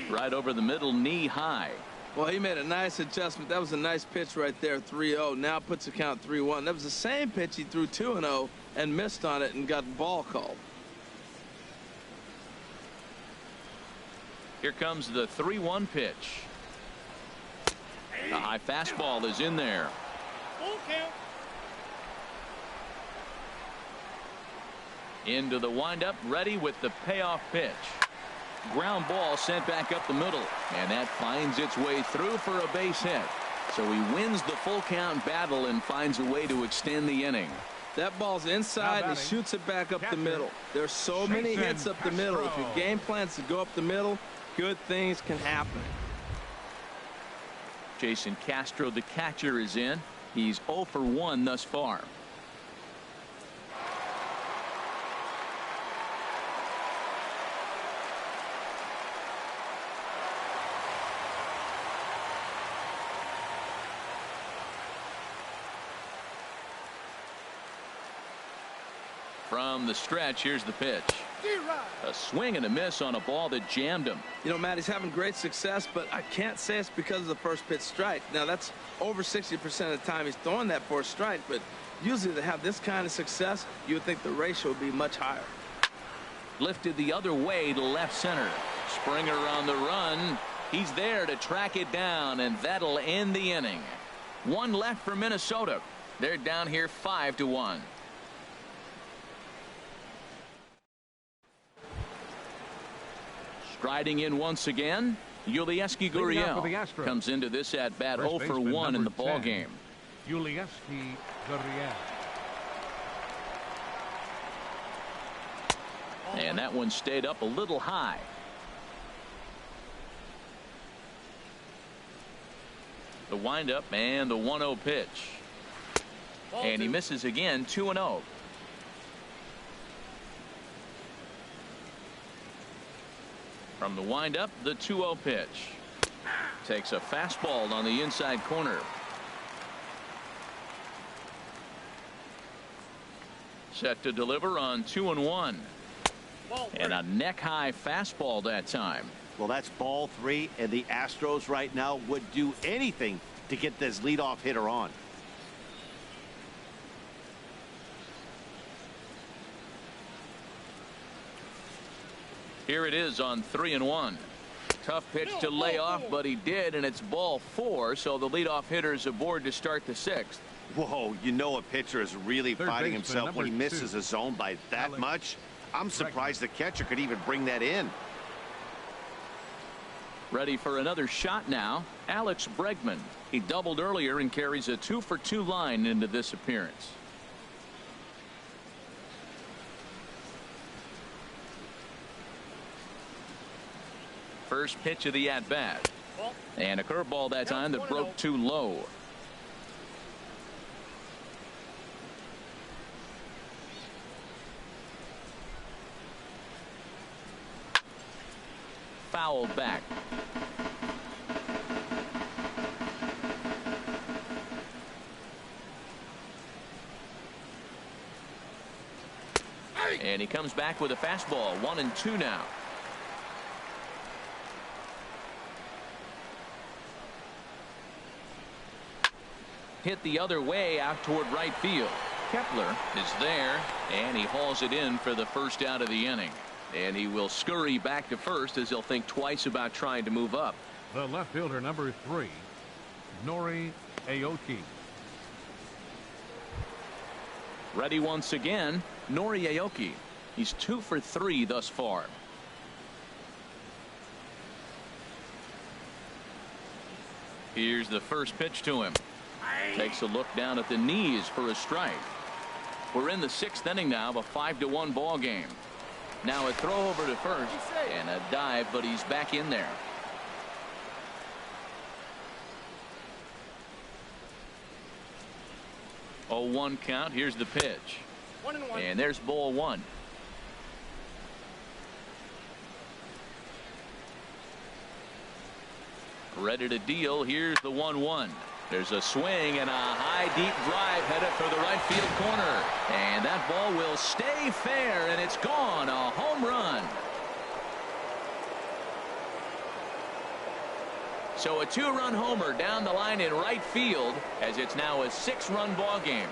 [SPEAKER 1] Right over the middle, knee high.
[SPEAKER 2] Well, he made a nice adjustment. That was a nice pitch right there, 3-0. Now puts the count 3-1. That was the same pitch he threw 2-0 and missed on it and got the ball called.
[SPEAKER 1] Here comes the 3-1 pitch. A high fastball is in there.
[SPEAKER 6] Full count.
[SPEAKER 1] Into the windup, ready with the payoff pitch. Ground ball sent back up the middle, and that finds its way through for a base hit. So he wins the full count battle and finds a way to extend the inning.
[SPEAKER 2] That ball's inside and he shoots it back up the middle. There's so many hits up the middle. If your game plan's to go up the middle, good things can happen.
[SPEAKER 1] Jason Castro, the catcher, is in. He's 0 for 1 thus far. From the stretch, here's the pitch. A swing and a miss on a ball that jammed him.
[SPEAKER 2] You know, Matt, he's having great success, but I can't say it's because of the first pitch strike. Now, that's over 60% of the time he's throwing that for a strike, but usually to have this kind of success, you would think the ratio would be much higher.
[SPEAKER 1] Lifted the other way to left center. Springer on the run. He's there to track it down, and that'll end the inning. One left for Minnesota. They're down here 5-1. Striding in once again, Yulieski Gurriel comes into this at bat 0 for 1 in the ball game.
[SPEAKER 3] Yulieski Gurriel.
[SPEAKER 1] And that one stayed up a little high. The windup and the 1-0 pitch. And he misses again, 2-0. From the windup, the 2-0 pitch. Takes a fastball on the inside corner. Set to deliver on 2-1. And a neck-high fastball that time.
[SPEAKER 4] Well, that's ball 3, and the Astros right now would do anything to get this leadoff hitter on.
[SPEAKER 1] Here it is on 3-1. Tough pitch to lay off, but he did, and it's ball 4, so the leadoff hitter is aboard to start the 6th.
[SPEAKER 4] Whoa, you know a pitcher is really fighting himself when he misses a zone by that much. I'm surprised the catcher could even bring that in.
[SPEAKER 1] Ready for another shot now, Alex Bregman. He doubled earlier and carries a 2 for 2 line into this appearance. First pitch of the at-bat. And a curveball that time that broke too low. Fouled back. And he comes back with a fastball. 1-2 now. Hit the other way out toward right field. Kepler is there, and he hauls it in for the first out of the inning. And he will scurry back to first as he'll think twice about trying to move up.
[SPEAKER 3] The left fielder, number 3, Nori Aoki.
[SPEAKER 1] Ready once again, Nori Aoki. He's 2 for 3 thus far. Here's the first pitch to him. Takes a look down at the knees for a strike. We're in the 6th inning now of a 5-1 ball game. Now a throw over to first and a dive, but he's back in there. 0-1 count. Here's the pitch.
[SPEAKER 3] 1-1.
[SPEAKER 1] And there's ball one. Ready to deal. Here's the 1-1. There's a swing and a high deep drive headed for the right field corner. And that ball will stay fair, and it's gone. A home run. So a 2-run homer down the line in right field, as it's now a 6-run ball game.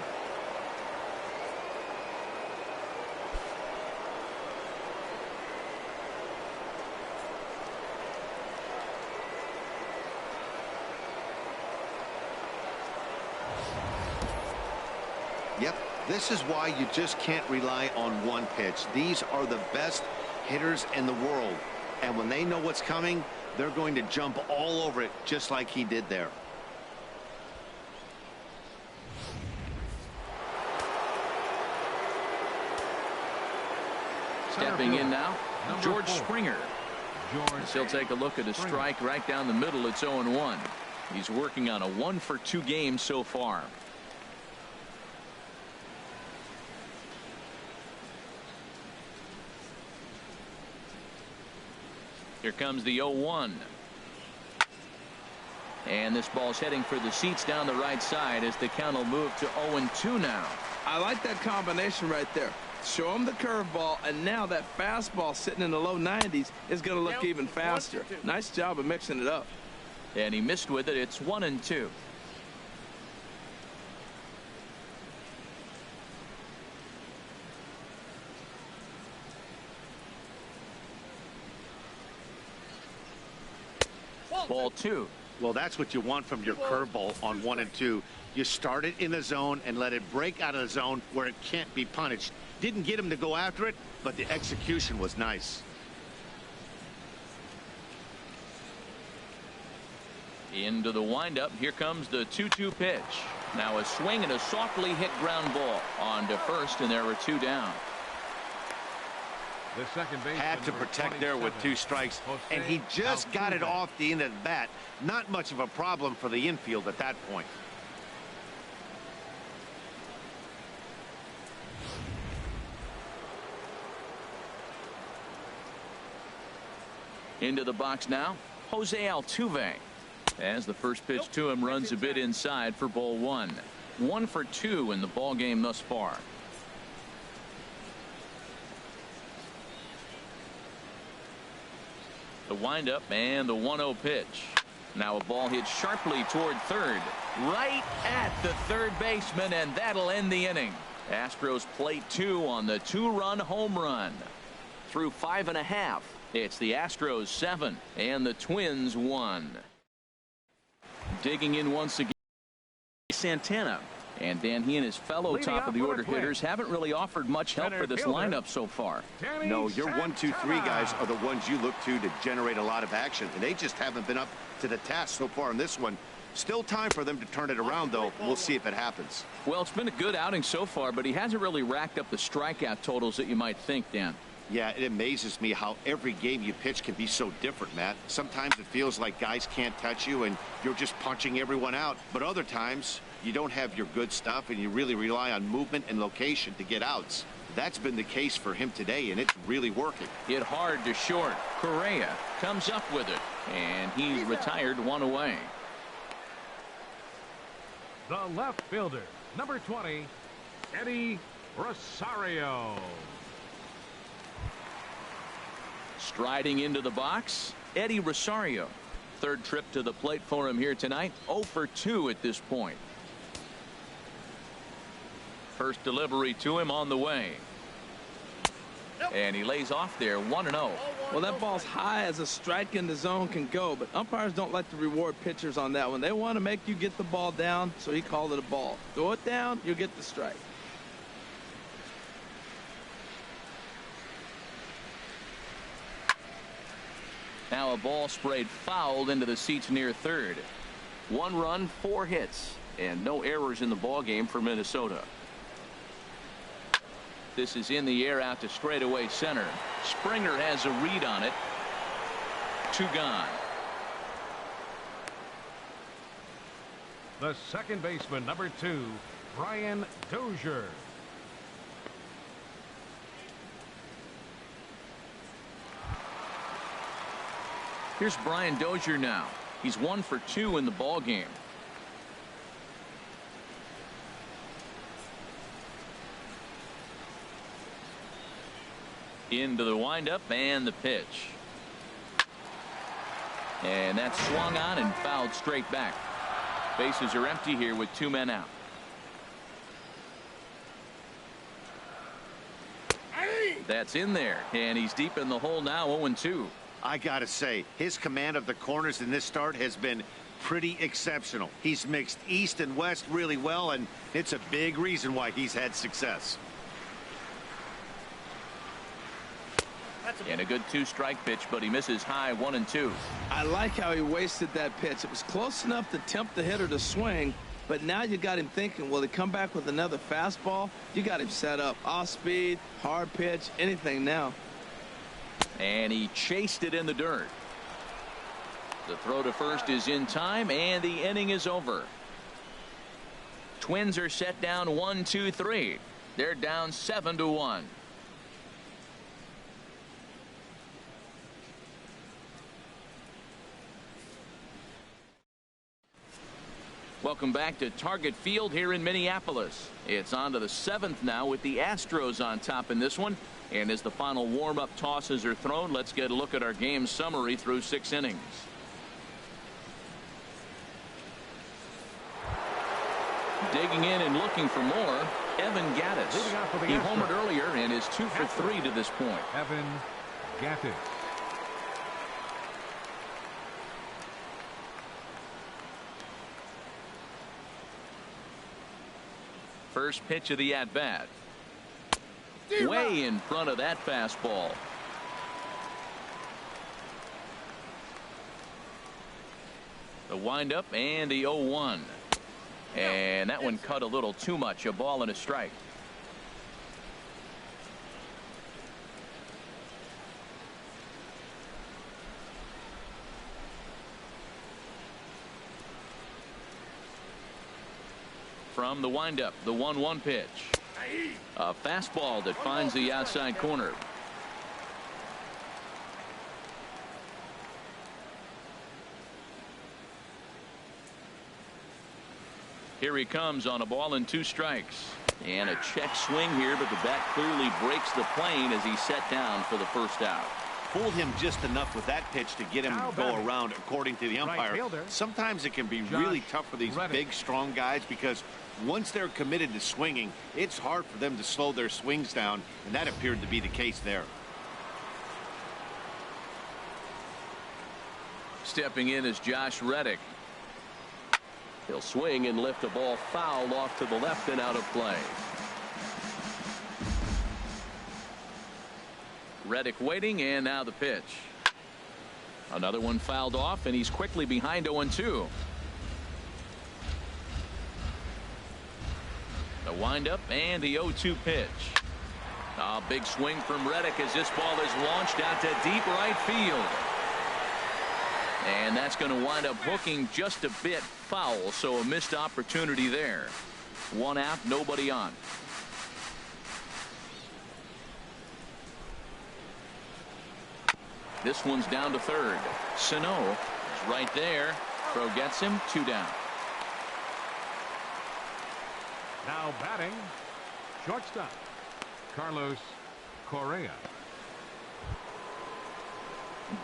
[SPEAKER 4] Yep, this is why you just can't rely on one pitch. These are the best hitters in the world. And when they know what's coming, they're going to jump all over it just like he did there.
[SPEAKER 1] Stepping in now, George
[SPEAKER 3] 4.
[SPEAKER 1] Springer. He'll take a look at a strike right down the middle. It's 0-1. He's working on a 1-for-2 game so far. Here comes the 0-1. And this ball's heading for the seats down the right side as the count will move to 0-2 now.
[SPEAKER 2] I like that combination right there. Show him the curveball, and now that fastball sitting in the low 90s is going to look even faster. Nice job of mixing it up.
[SPEAKER 1] And he missed with it. It's 1-2. Ball 2.
[SPEAKER 4] Well, that's what you want from your curveball on 1 and 2. You start it in the zone and let it break out of the zone where it can't be punished. Didn't get him to go after it, but the execution was nice.
[SPEAKER 1] Into the windup. Here comes the 2-2 pitch. Now a swing and a softly hit ground ball on to first, and there were 2 down.
[SPEAKER 3] The second baseman,
[SPEAKER 4] Had to protect there with 2 strikes, and he just got it off the end of the bat. Not much of a problem for the infield at that point.
[SPEAKER 1] Into the box now, Jose Altuve. As the first pitch to him runs a bit inside for ball 1. 1 for 2 in the ball game thus far. The windup and the 1-0 pitch. Now a ball hit sharply toward third, right at the third baseman, and that'll end the inning. Astros plate 2 on the 2-run home run. Through 5 1/2, it's the Astros 7 and the Twins 1. Digging in once again, Santana. And Dan, he and his fellow top of the order hitters haven't really offered much help for this lineup so far.
[SPEAKER 4] No, your 1, 2, 3 guys are the ones you look to generate a lot of action, and they just haven't been up to the task so far in this one. Still time for them to turn it around, though. We'll see if it happens.
[SPEAKER 1] Well, it's been a good outing so far, but he hasn't really racked up the strikeout totals that you might think, Dan.
[SPEAKER 4] Yeah, it amazes me how every game you pitch can be so different, Matt. Sometimes it feels like guys can't touch you and you're just punching everyone out. But other times you don't have your good stuff and you really rely on movement and location to get outs. That's been the case for him today, and it's really working.
[SPEAKER 1] Hit hard to short. Correa comes up with it, and he's retired 1 away.
[SPEAKER 3] The left fielder, number 20, Eddie Rosario.
[SPEAKER 1] Striding into the box, Eddie Rosario. Third trip to the plate for him here tonight. 0 for 2 at this point. First delivery to him on the way. And he lays off there 1-0.
[SPEAKER 2] Well, that ball's high as a strike in the zone can go, but umpires don't like to reward pitchers on that one. They want to make you get the ball down, so he called it a ball. Throw it down, you'll get the strike.
[SPEAKER 1] Now a ball sprayed fouled into the seats near third. 1 run, 4 hits, and no errors in the ball game for Minnesota. This is in the air out to straightaway center. Springer has a read on it. 2 gone.
[SPEAKER 3] The second baseman, number 2, Brian Dozier.
[SPEAKER 1] Here's Brian Dozier now. He's 1 for 2 in the ball game. Into the windup and the pitch. And that's swung on and fouled straight back. Bases are empty here with 2 men out. That's in there, and he's deep in the hole now, 0-2.
[SPEAKER 4] I gotta say, his command of the corners in this start has been pretty exceptional. He's mixed east and west really well, and it's a big reason why he's had success.
[SPEAKER 1] And a good 2-strike pitch, but he misses high, 1-2.
[SPEAKER 2] I like how he wasted that pitch. It was close enough to tempt the hitter to swing, but now you got him thinking, will he come back with another fastball? You got him set up. Off speed, hard pitch, anything now.
[SPEAKER 1] And he chased it in the dirt. The throw to first is in time, and the inning is over. Twins are set down 1-2-3. They're down 7-1. Welcome back to Target Field here in Minneapolis. It's on to the 7th now with the Astros on top in this one. And as the final warm-up tosses are thrown, let's get a look at our game summary through 6 innings. Digging in and looking for more, Evan Gattis. He homered earlier and is 2 for 3 to this point.
[SPEAKER 3] Evan Gattis.
[SPEAKER 1] First pitch of the at-bat. Way in front of that fastball. The windup and the 0-1. And that one cut a little too much. A ball and a strike. From the windup, the 1-1 pitch. A fastball that finds the outside corner. Here he comes on a ball and 2 strikes. And a check swing here, but the bat clearly breaks the plane as he's set down for the first out.
[SPEAKER 4] Fooled him just enough with that pitch to get him to go around, according to the umpire. Sometimes it can be really tough for these big, strong guys because once they're committed to swinging, it's hard for them to slow their swings down, and that appeared to be the case there.
[SPEAKER 1] Stepping in is Josh Reddick.
[SPEAKER 5] He'll swing and lift a ball foul off to the left and out of play.
[SPEAKER 1] Reddick waiting, and now the pitch. Another one fouled off, and he's quickly behind 0-2. The windup and the 0-2 pitch. A big swing from Reddick as this ball is launched out to deep right field. And that's going to wind up hooking just a bit foul, so a missed opportunity there. 1 out, nobody on. This one's down to third. Sano is right there. Throw gets him, 2 down.
[SPEAKER 3] Now batting, shortstop, Carlos Correa.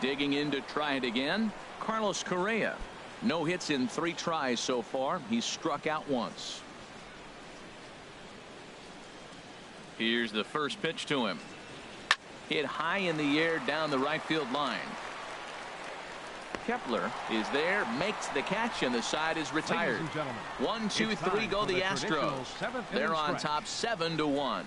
[SPEAKER 1] Digging in to try it again, Carlos Correa. No hits in 3 tries so far. He's struck out once. Here's the first pitch to him. Hit high in the air down the right field line. Kepler is there, makes the catch, and the side is retired. 1, 2, 3 go the Astros. They're on top 7-1.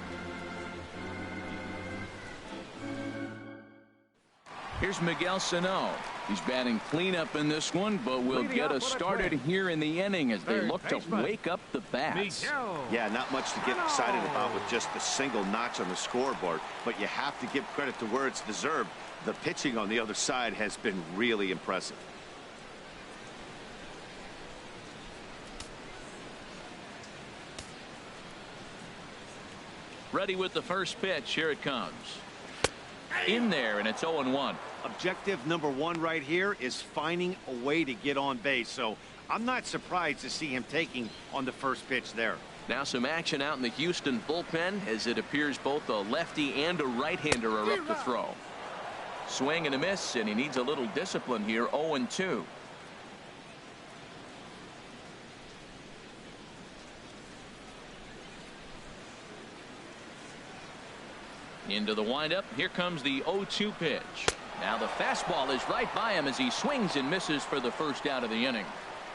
[SPEAKER 1] Here's Miguel Sano. He's batting cleanup in this one, but will get us started here in the inning as they look to wake up the bats.
[SPEAKER 4] Yeah, not much to get excited about with just a single notch on the scoreboard, but you have to give credit to where it's deserved. The pitching on the other side has been really impressive.
[SPEAKER 1] Ready with the first pitch. Here it comes. In there, and it's 0-1.
[SPEAKER 4] Objective number one right here is finding a way to get on base. So I'm not surprised to see him taking on the first pitch there.
[SPEAKER 1] Now some action out in the Houston bullpen, as it appears both a lefty and a right-hander are up to throw. Swing and a miss, and he needs a little discipline here. 0-2. Into the windup. Here comes the 0-2 pitch. Now the fastball is right by him as he swings and misses for the first out of the inning.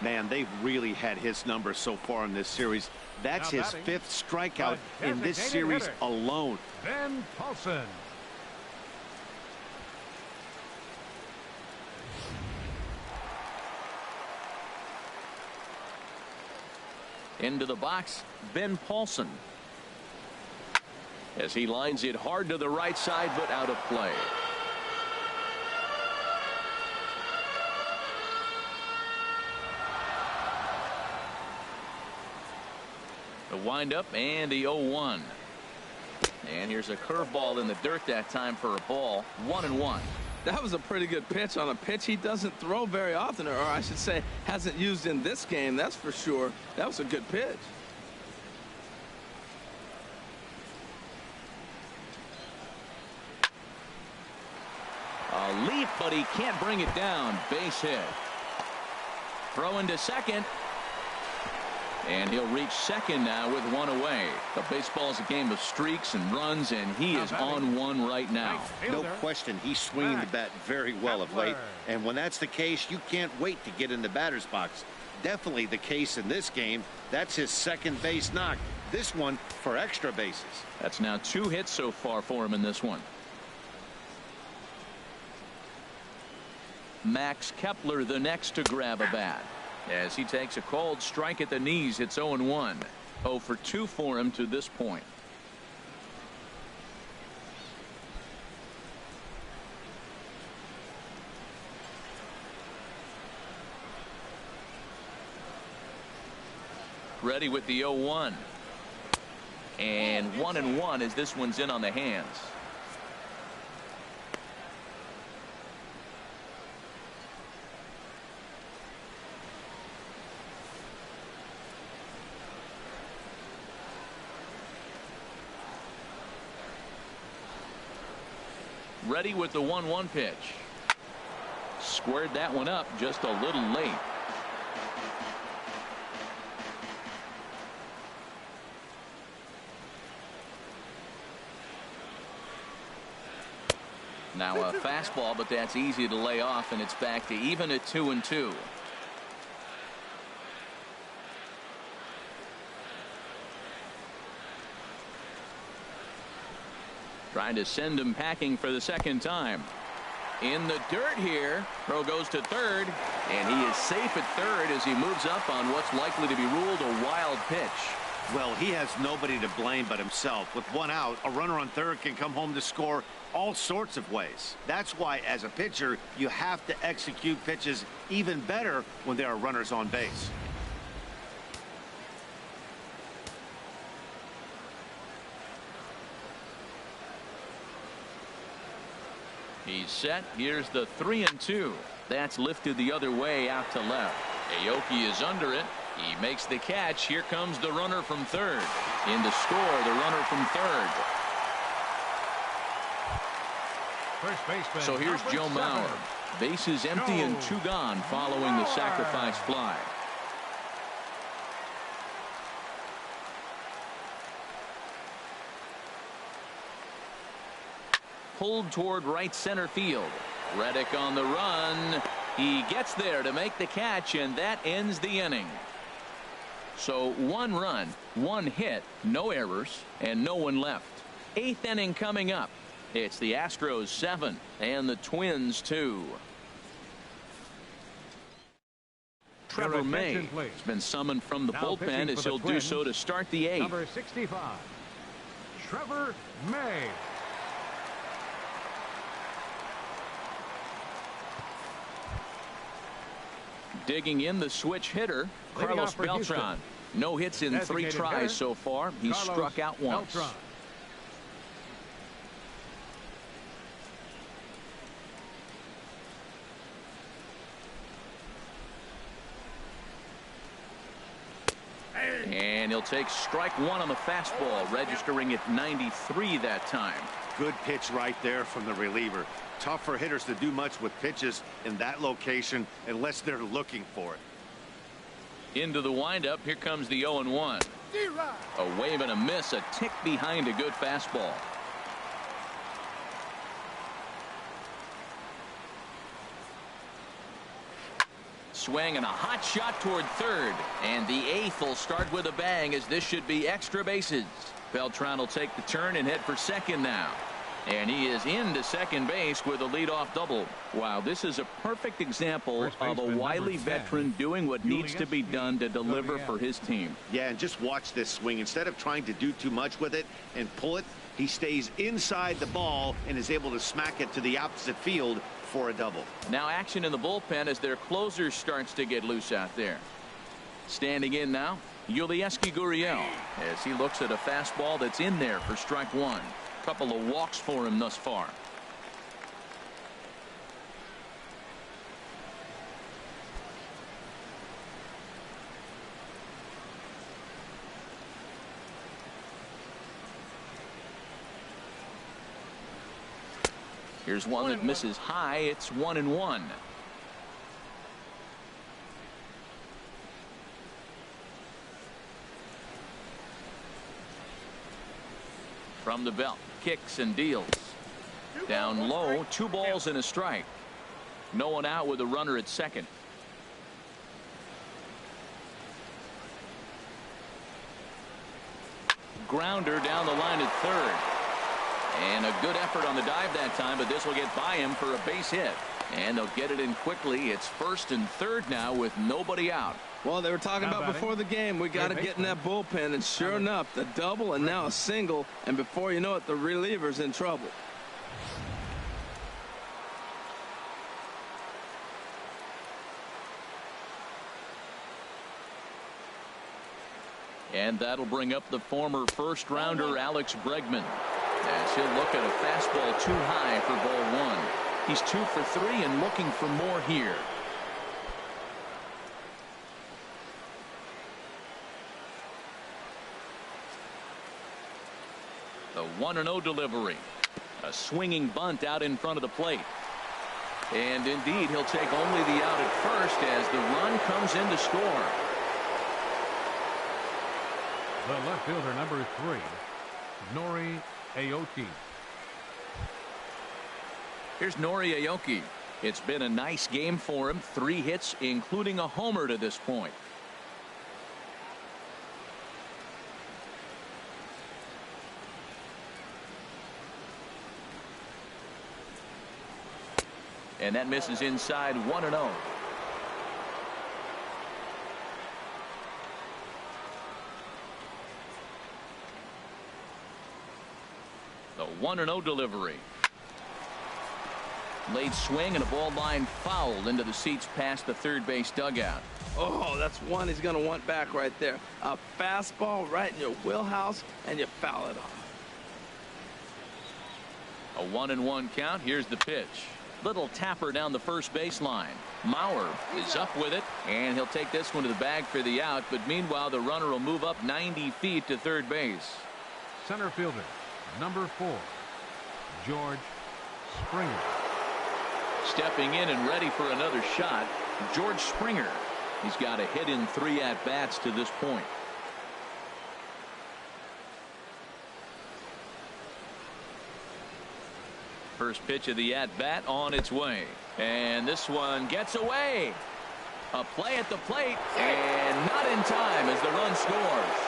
[SPEAKER 4] Man, they've really had his number so far in this series. That's his fifth strikeout in this series alone.
[SPEAKER 3] Ben Paulson.
[SPEAKER 1] Into the box, Ben Paulson. As he lines it hard to the right side, but out of play. The windup and the 0-1. And here's a curveball in the dirt that time for a ball. 1-1.
[SPEAKER 2] That was a pretty good pitch on a pitch he doesn't throw very often, or I should say hasn't used in this game, that's for sure. That was a good pitch.
[SPEAKER 1] A leap, but he can't bring it down. Base hit. Throw into second. And he'll reach second now with one away. The baseball is a game of streaks and runs, and he is on one right now.
[SPEAKER 4] No question, he's swinging the bat very well of late. And when that's the case, you can't wait to get in the batter's box. Definitely the case in this game. That's his second base knock. This one for extra bases.
[SPEAKER 1] That's now 2 hits so far for him in this one. Max Kepler the next to grab a bat, as he takes a cold strike at the knees. It's 0-1. 0 for 2 for him to this point. Ready with the 0-1. And 1-1 as this one's in on the hands. Ready with the 1-1 pitch. Squared that one up just a little late. Now a fastball, but that's easy to lay off, and it's back to even at 2-2. Trying to send him packing for the second time. In the dirt here. Throw goes to third, and he is safe at third as he moves up on what's likely to be ruled a wild pitch.
[SPEAKER 4] Well, he has nobody to blame but himself. With one out, a runner on third can come home to score all sorts of ways. That's why, as a pitcher, you have to execute pitches even better when there are runners on base.
[SPEAKER 1] He's set. Here's the 3-2. That's lifted the other way out to left. Aoki is under it. He makes the catch. Here comes the runner from third. In to score, the runner from third.
[SPEAKER 3] First baseman.
[SPEAKER 1] So here's Joe Mauer. Bases empty and 2 gone following the sacrifice fly. Pulled toward right center field. Reddick on the run. He gets there to make the catch, and that ends the inning. So 1 run, 1 hit, no errors, and no one left. 8th inning coming up. It's the Astros 7 and the Twins 2. Trevor May has been summoned from the bullpen as he'll do so to start the 8th.
[SPEAKER 3] Number 65, Trevor May.
[SPEAKER 1] Digging in the switch hitter, Carlos Beltran. No hits in 3 tries so far. He struck out once. And he'll take strike one on the fastball, registering at 93 that time.
[SPEAKER 4] Good pitch right there from the reliever. Tough for hitters to do much with pitches in that location unless they're looking for it.
[SPEAKER 1] Into the windup. Here comes the 0-1. A wave and a miss, a tick behind a good fastball. Swing and a hot shot toward third, and the eighth will start with a bang, as this should be extra bases. Beltran will take the turn and head for second now, and he is into second base with a leadoff double. Wow, this is a perfect example of a wily veteran doing what needs to be done to deliver for his team.
[SPEAKER 4] Yeah, and just watch this swing. Instead of trying to do too much with it and pull it, he stays inside the ball and is able to smack it to the opposite field for a double.
[SPEAKER 1] Now action in the bullpen as their closer starts to get loose out there. Standing in now, Yulieski Gurriel, as he looks at a fastball that's in there for strike one. Couple of walks for him thus far. Here's one that misses high. It's 1-1. From the belt, kicks and deals. Down low, 2 balls and a strike. No one out with a runner at second. Grounder down the line at third. And a good effort on the dive that time, but this will get by him for a base hit. And they'll get it in quickly. It's first and third now with nobody out.
[SPEAKER 2] Well, they were talking about before the game, we got to get in that bullpen, and sure enough, the double and now a single, and before you know it, the reliever's in trouble.
[SPEAKER 1] And that'll bring up the former first rounder Alex Bregman, as he'll look at a fastball too high for ball one. He's 2 for 3 and looking for more here. The 1-0 delivery. A swinging bunt out in front of the plate. And indeed, he'll take only the out at first as the run comes in to score.
[SPEAKER 3] The left fielder, number 3, Nori Aoki.
[SPEAKER 1] Here's Nori Aoki. It's been a nice game for him. 3 hits, including a homer to this point. And that misses inside. 1-0. The 1-0 delivery. Late swing and a ball line fouled into the seats past the third base dugout.
[SPEAKER 2] Oh, that's one he's going to want back right there. A fastball right in your wheelhouse, and you foul it off.
[SPEAKER 1] A 1-1 count. Here's the pitch. Little tapper down the first baseline. Mauer is up with it, and he'll take this one to the bag for the out. But meanwhile, the runner will move up 90 feet to third base.
[SPEAKER 3] Center fielder, number 4, George Springer.
[SPEAKER 1] Stepping in and ready for another shot, George Springer. He's got a hit in 3 at-bats to this point. First pitch of the at-bat on its way. And this one gets away. A play at the plate, and not in time as the run scores.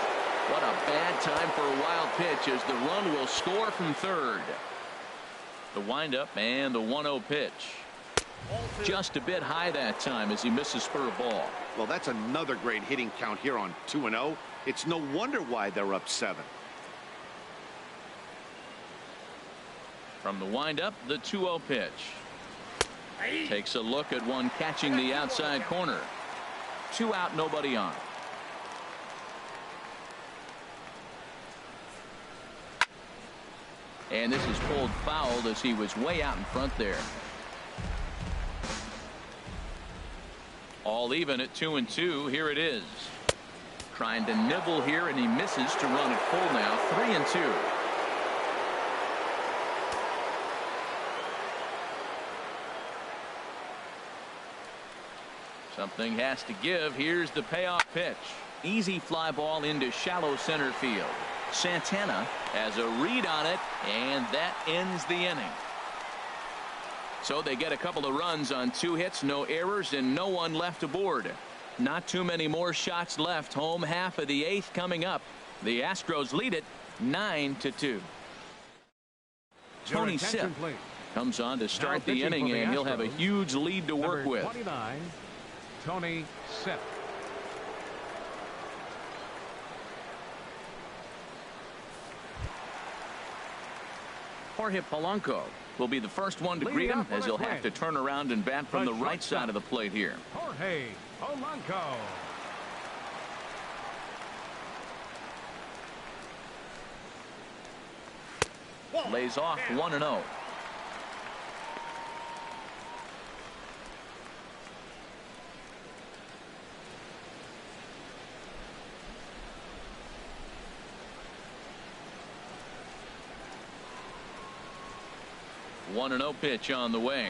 [SPEAKER 1] What a bad time for a wild pitch as the run will score from third. The windup and the 1-0 pitch. Just a bit high that time as he misses spur of ball.
[SPEAKER 4] Well, that's another great hitting count here on 2-0. It's no wonder why they're up 7.
[SPEAKER 1] From the windup, the 2-0 pitch. Takes a look at one catching the outside corner. 2 out, nobody on. And this is pulled foul as he was way out in front there. All even at 2-2. Here it is. Trying to nibble here, and he misses to run it full now. 3-2. Something has to give. Here's the payoff pitch. Easy fly ball into shallow center field. Santana has a read on it, and that ends the inning. So they get a couple of runs on 2 hits, no errors, and no one left aboard. Not too many more shots left. Home half of the 8th coming up. The Astros lead it 9-2. Tony Sipp comes on to start the inning, and he'll have a huge lead to work with.
[SPEAKER 3] 29, Tony Sipp.
[SPEAKER 1] Jorge Polanco will be the first one to greet him, as he'll have to turn around and bat from the right side of the plate here.
[SPEAKER 3] Jorge Polanco.
[SPEAKER 1] Lays off 1-0. One 1-0 pitch on the way.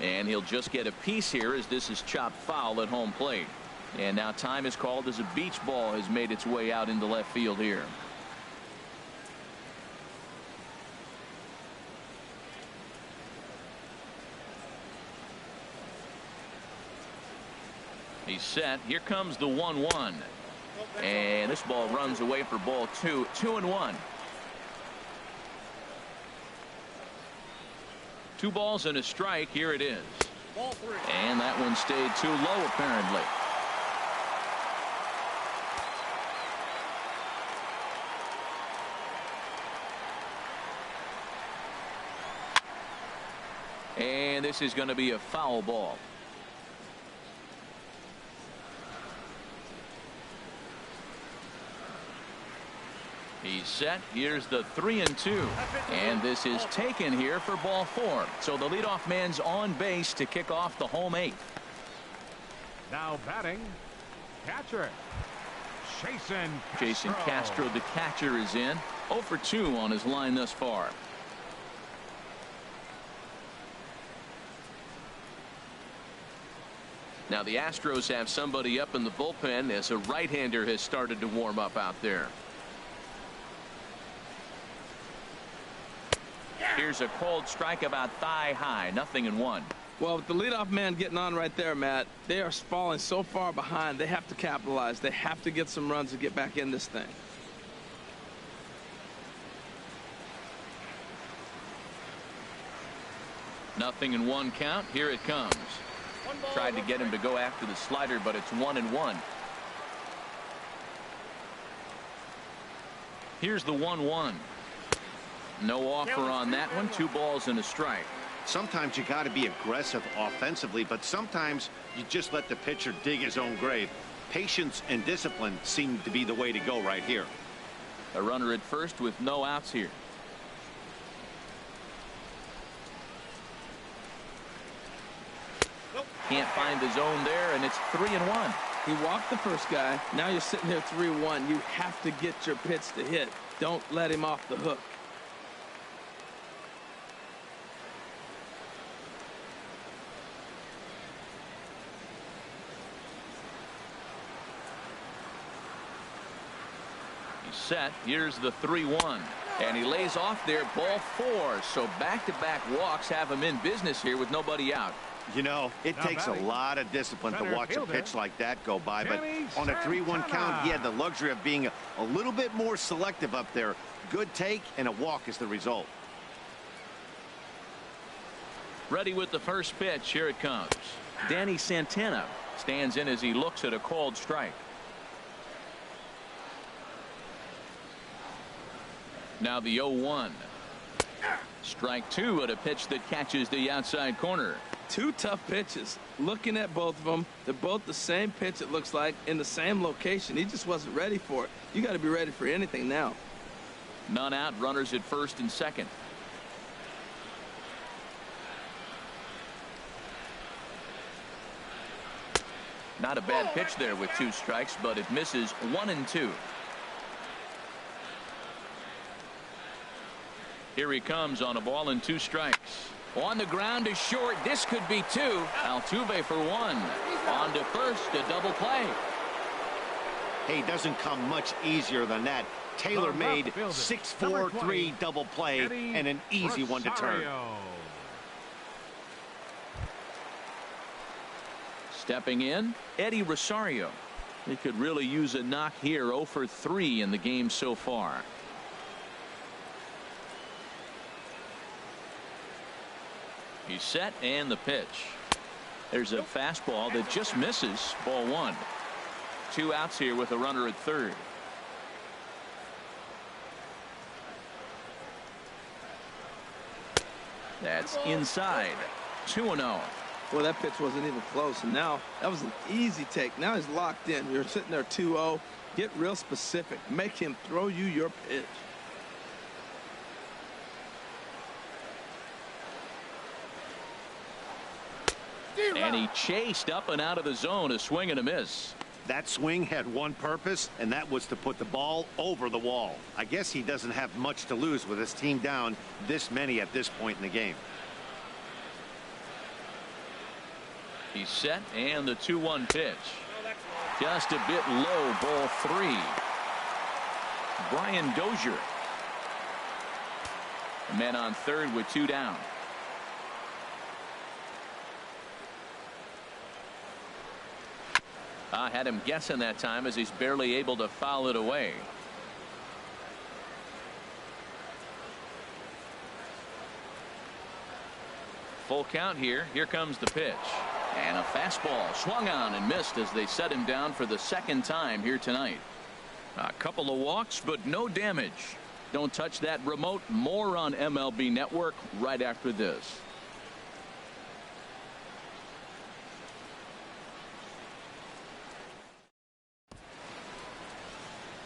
[SPEAKER 1] And he'll just get a piece here, as this is chopped foul at home plate. And now time is called as a beach ball has made its way out into left field here. He's set. Here comes the 1-1. And this ball runs away for ball 2. 2-1. 2 balls and a strike. Here it is.
[SPEAKER 6] Ball 3.
[SPEAKER 1] And that one stayed too low, apparently. And this is going to be a foul ball. He's set. Here's the 3-2. And this is taken here for ball 4. So the leadoff man's on base to kick off the home 8th.
[SPEAKER 3] Now batting, catcher
[SPEAKER 1] Jason Castro, the catcher, is in. 0 for 2 on his line thus far. Now the Astros have somebody up in the bullpen, as a right-hander has started to warm up out there. Here's a cold strike about thigh high. 0-1.
[SPEAKER 2] Well, with the leadoff man getting on right there, Matt, they are falling so far behind. They have to capitalize. They have to get some runs to get back in this thing.
[SPEAKER 1] Nothing in 1 count. Here it comes. Tried to get him to go after the slider, but it's 1-1. Here's the 1-1. No offer on that one. 2 balls and a strike.
[SPEAKER 4] Sometimes you got to be aggressive offensively, but sometimes you just let the pitcher dig his own grave. Patience and discipline seem to be the way to go right here.
[SPEAKER 1] A runner at first with no outs here. Can't find the zone there, and it's 3-1.
[SPEAKER 2] He walked the first guy. Now you're sitting there 3-1. You have to get your pitch to hit. Don't let him off the hook.
[SPEAKER 1] He's set. Here's the 3-1. And he lays off there, ball 4. So back-to-back walks have him in business here with nobody out.
[SPEAKER 4] You know, it takes a lot of discipline to watch a pitch like that go by, but on a 3-1 count, he had the luxury of being a little bit more selective up there. Good take, and a walk is the result.
[SPEAKER 1] Ready with the first pitch. Here it comes. Danny Santana stands in as he looks at a called strike. Now the 0-1. Strike 2 at a pitch that catches the outside corner.
[SPEAKER 2] 2 tough pitches. Looking at both of them, they're both the same pitch, it looks like, in the same location. He just wasn't ready for it. You got to be ready for anything now.
[SPEAKER 1] None out. Runners at first and second. Not a bad pitch there with 2 strikes, but it misses 1 and 2. Here he comes on a ball and 2 strikes. On the ground is short. This could be 2. Altuve for 1. On to first, a double play.
[SPEAKER 4] Hey, doesn't come much easier than that. Taylor made 6-4-3 double play and an easy one to turn.
[SPEAKER 1] Stepping in, Eddie Rosario. He could really use a knock here. 0 for 3 in the game so far. He's set and the pitch. There's a fastball that just misses. Ball 1. 2 outs here with a runner at third. That's inside. 2-0.
[SPEAKER 2] Well, that pitch wasn't even close, and now that was an easy take. Now he's locked in. You're sitting there 2-0. Get real specific. Make him throw you your pitch.
[SPEAKER 1] And he chased up and out of the zone. A swing and a miss.
[SPEAKER 4] That swing had one purpose, and that was to put the ball over the wall. I guess he doesn't have much to lose with his team down this many at this point in the game.
[SPEAKER 1] He's set and the 2-1 pitch. Just a bit low. Ball 3. Brian Dozier. Men on third with 2 down. I had him guessing that time as he's barely able to foul it away. Full count here. Here comes the pitch. And a fastball swung on and missed as they set him down for the 2nd time here tonight. A couple of walks, but no damage. Don't touch that remote. More on MLB Network right after this.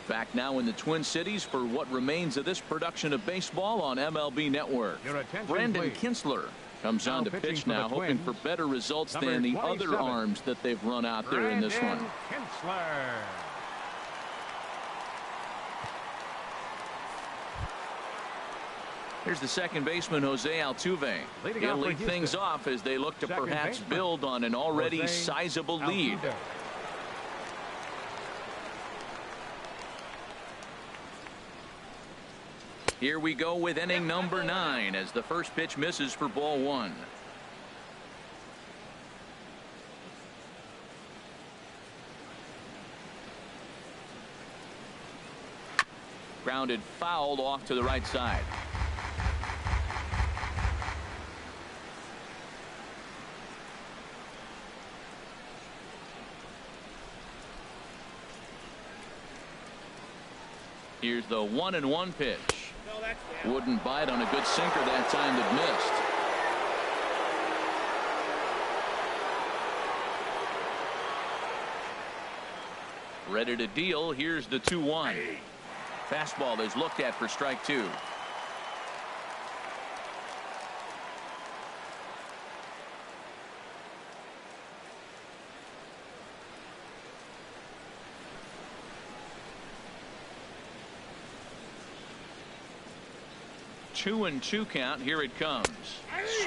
[SPEAKER 1] Back now in the Twin Cities for what remains of this production of baseball on MLB Network. Brandon Kinsler comes on to pitch now, hoping for better results than the other arms that they've run out there in this one. Here's the second baseman, Jose Altuve. He'll lead things off as they look to perhaps build on an already sizable lead. Here we go with inning number 9 as the first pitch misses for ball 1. Grounded fouled off to the right side. Here's the 1-1 pitch. Wouldn't bite on a good sinker that time that missed. Ready to deal. Here's the 2-1. Fastball is looked at for strike 2. Two and 2 count. Here it comes.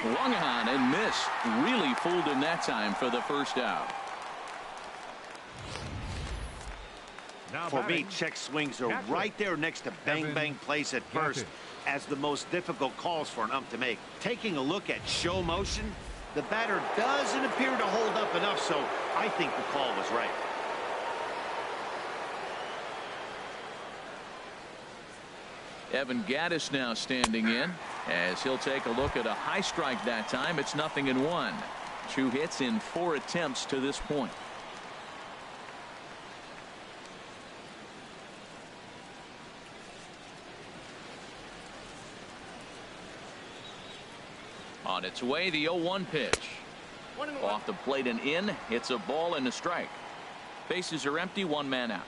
[SPEAKER 1] Swung on and missed. Really fooled him that time for the first out.
[SPEAKER 4] For me, check swings are right there next to bang bang plays at first as the most difficult calls for an ump to make. Taking a look at show motion, the batter doesn't appear to hold up enough, so I think the call was right.
[SPEAKER 1] Evan Gattis now standing in as he'll take a look at a high strike that time. It's 0-1. 2 hits in 4 attempts to this point. On its way, the 0-1 pitch. Off the plate and in. It's a ball and a strike. Bases are empty. 1 man out.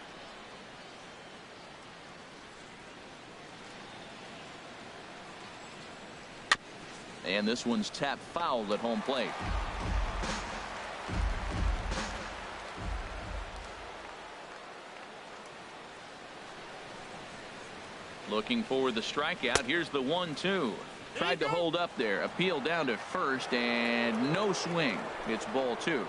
[SPEAKER 1] And this one's tapped foul at home plate. Looking for the strikeout. Here's the 1-2. Tried to hold up there. Appeal down to first, and no swing. It's ball 2.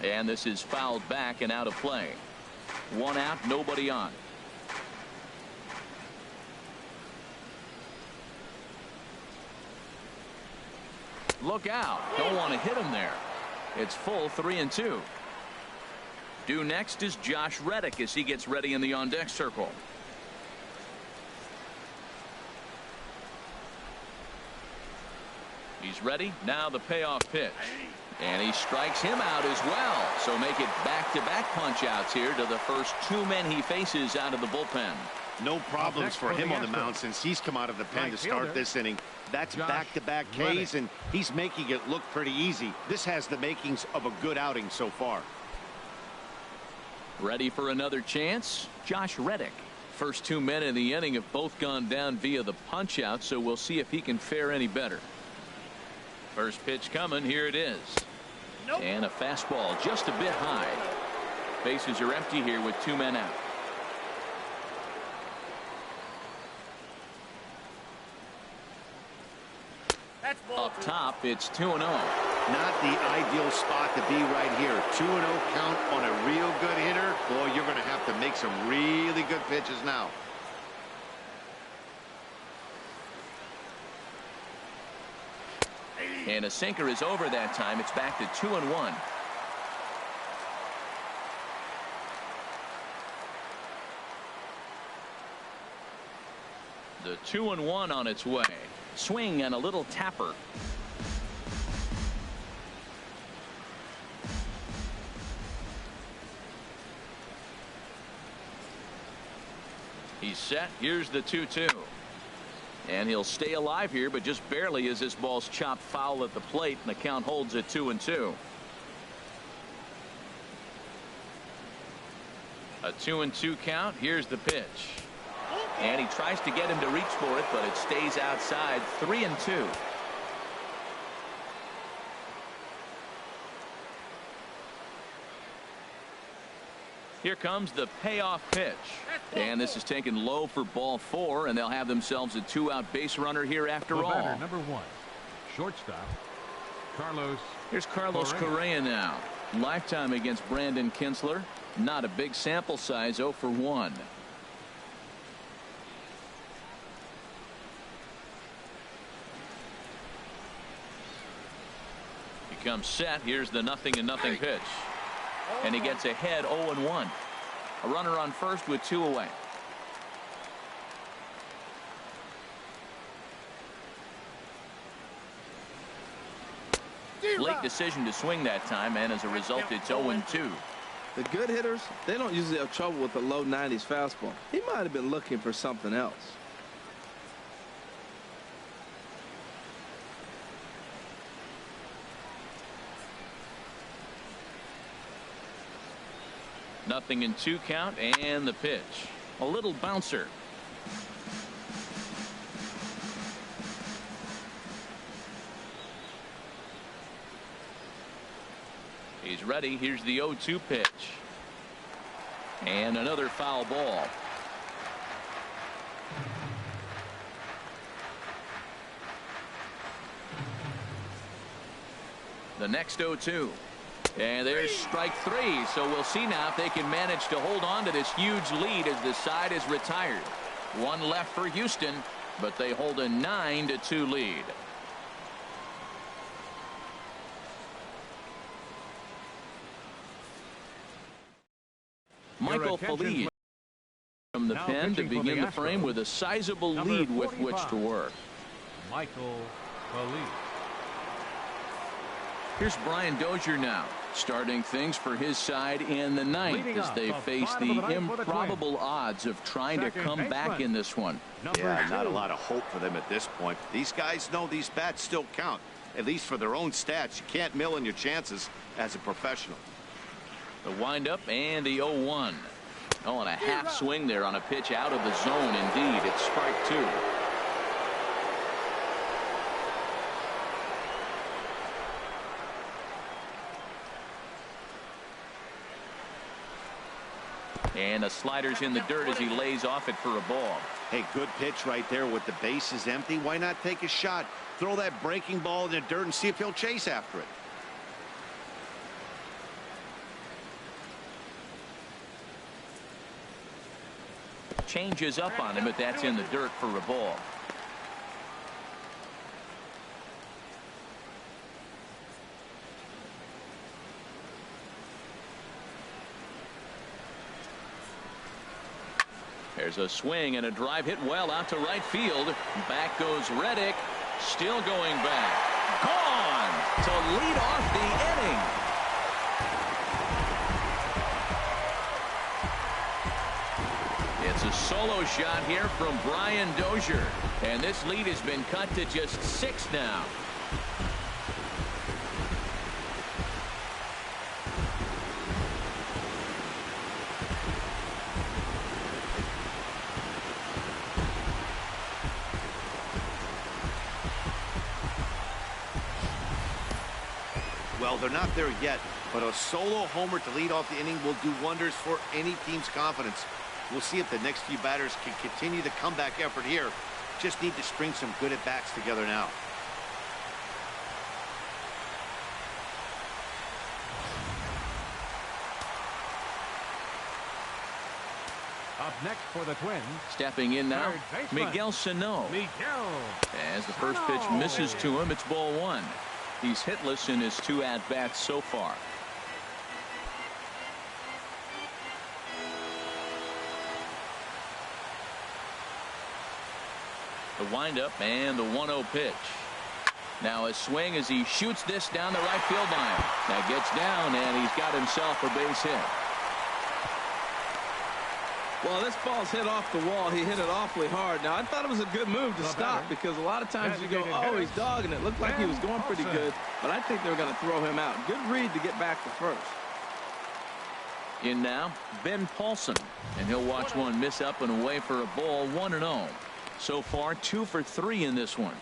[SPEAKER 1] And this is fouled back and out of play. 1 out, nobody on. Look out. Don't want to hit him there. It's full 3-2. Due next is Josh Reddick as he gets ready in the on-deck circle. He's ready. Now the payoff pitch. And he strikes him out as well. So make it back-to-back punch-outs here to the first 2 men he faces out of the bullpen.
[SPEAKER 4] No problems for him on the mound since he's come out of the pen to start this inning. That's back-to-back Ks, and he's making it look pretty easy. This has the makings of a good outing so far.
[SPEAKER 1] Ready for another chance? Josh Reddick. First 2 men in the inning have both gone down via the punch-out, so we'll see if he can fare any better. First pitch coming. Here it is. Nope. And a fastball just a bit high. Bases are empty here with 2 men out. Up top, it's 2-0.
[SPEAKER 4] Not the ideal spot to be right here. 2-0 count on a real good hitter. Boy, you're going to have to make some really good pitches now.
[SPEAKER 1] And a sinker is over that time. It's back to 2-1. The 2-1 on its way. Swing and a little tapper. He's set. Here's the 2-2. And he'll stay alive here, but just barely as this ball's chopped foul at the plate, and the count holds at 2-2. A 2-2 count. Here's the pitch. And he tries to get him to reach for it, but it stays outside. 3-2. Here comes the payoff pitch. And this is taken low for ball 4, and they'll have themselves a 2-out base runner here after all.
[SPEAKER 3] Batter number 1, shortstop, Carlos.
[SPEAKER 1] Here's Carlos Correa now. Lifetime against Brandon Kinsler. Not a big sample size, 0 for 1. He comes set. Here's the 0-0 pitch. And he gets ahead 0-1. A runner on first with 2 away. Late decision to swing that time, and as a result, it's 0-2.
[SPEAKER 2] The good hitters, they don't usually have trouble with the low 90s fastball. He might have been looking for something else.
[SPEAKER 1] Nothing in 2 count, and the pitch. A little bouncer. He's ready. Here's the 0-2 pitch. And another foul ball. The next 0-2. And there's strike 3. So we'll see now if they can manage to hold on to this huge lead as the side is retired. 1 left for Houston, but they hold a 9-2 lead. Michael Feliz from the pen to begin the frame with a sizable lead with which to work.
[SPEAKER 3] Michael Feliz.
[SPEAKER 1] Here's Brian Dozier now, starting things for his side in the 9th as they face the improbable odds of trying to come back in this one.
[SPEAKER 4] Yeah, not a lot of hope for them at this point. These guys know these bats still count, at least for their own stats. You can't mill in your chances as a professional.
[SPEAKER 1] The windup and the 0-1. Oh, and a half swing there on a pitch out of the zone. Indeed, it's strike 2. And the slider's in the dirt as he lays off it for a ball.
[SPEAKER 4] Hey, good pitch right there with the bases empty. Why not take a shot? Throw that breaking ball in the dirt and see if he'll chase after it.
[SPEAKER 1] Changes up on him, but that's in the dirt for a ball. There's a swing and a drive hit well out to right field. Back goes Reddick. Still going back. Gone to lead off the inning. It's a solo shot here from Brian Dozier. And this lead has been cut to just 6 now.
[SPEAKER 4] Well, they're not there yet, but a solo homer to lead off the inning will do wonders for any team's confidence. We'll see if the next few batters can continue the comeback effort here. Just need to string some good at-bats together now.
[SPEAKER 3] Up next for the Twins.
[SPEAKER 1] Stepping in now,
[SPEAKER 3] Third baseman,
[SPEAKER 1] Miguel Sano.
[SPEAKER 3] Miguel.
[SPEAKER 1] As the first pitch misses to him, it's ball 1. He's hitless in his 2 at-bats so far. The windup and the 1-0 pitch. Now a swing as he shoots this down the right field line. Now gets down and he's got himself a base hit.
[SPEAKER 2] Well, this ball's hit off the wall. He hit it awfully hard. Now, I thought it was a good move to stop because a lot of times you go, oh, he's dogging it. Looked like he was going pretty good, but I think they were going to throw him out. Good read to get back to first.
[SPEAKER 1] In now, Ben Paulson, and he'll watch one miss up and away for a ball. 1-0. So far, 2 for 3 in this one.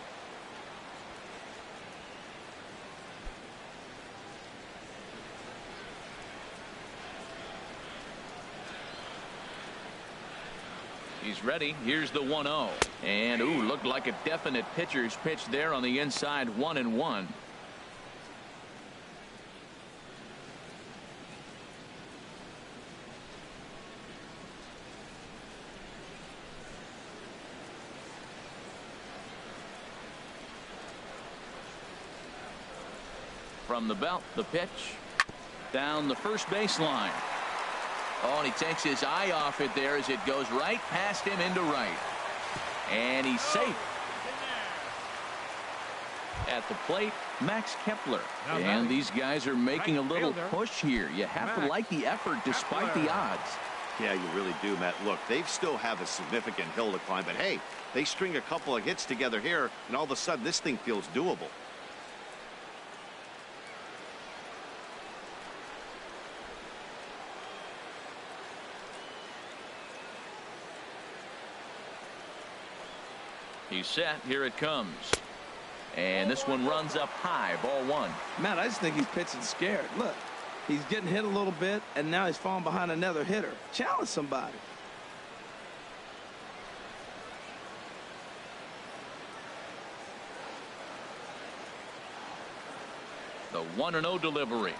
[SPEAKER 1] He's ready. Here's the 1-0. And, ooh, looked like a definite pitcher's pitch there on the inside. 1-1. From the belt, the pitch. Down the first baseline. Oh, and he takes his eye off it there as it goes right past him into right. And he's safe. At the plate, Max Kepler. And these guys are making a little push here. You have to like the effort despite the odds.
[SPEAKER 4] Yeah, you really do, Matt. Look, they still have a significant hill to climb, but hey, they string a couple of hits together here, and all of a sudden this thing feels doable.
[SPEAKER 1] He's set. Here it comes. And this one runs up high. Ball 1.
[SPEAKER 2] Matt, I just think he's pitching scared. Look, he's getting hit a little bit, and now he's falling behind another hitter. Challenge somebody.
[SPEAKER 1] The 1-0 delivery.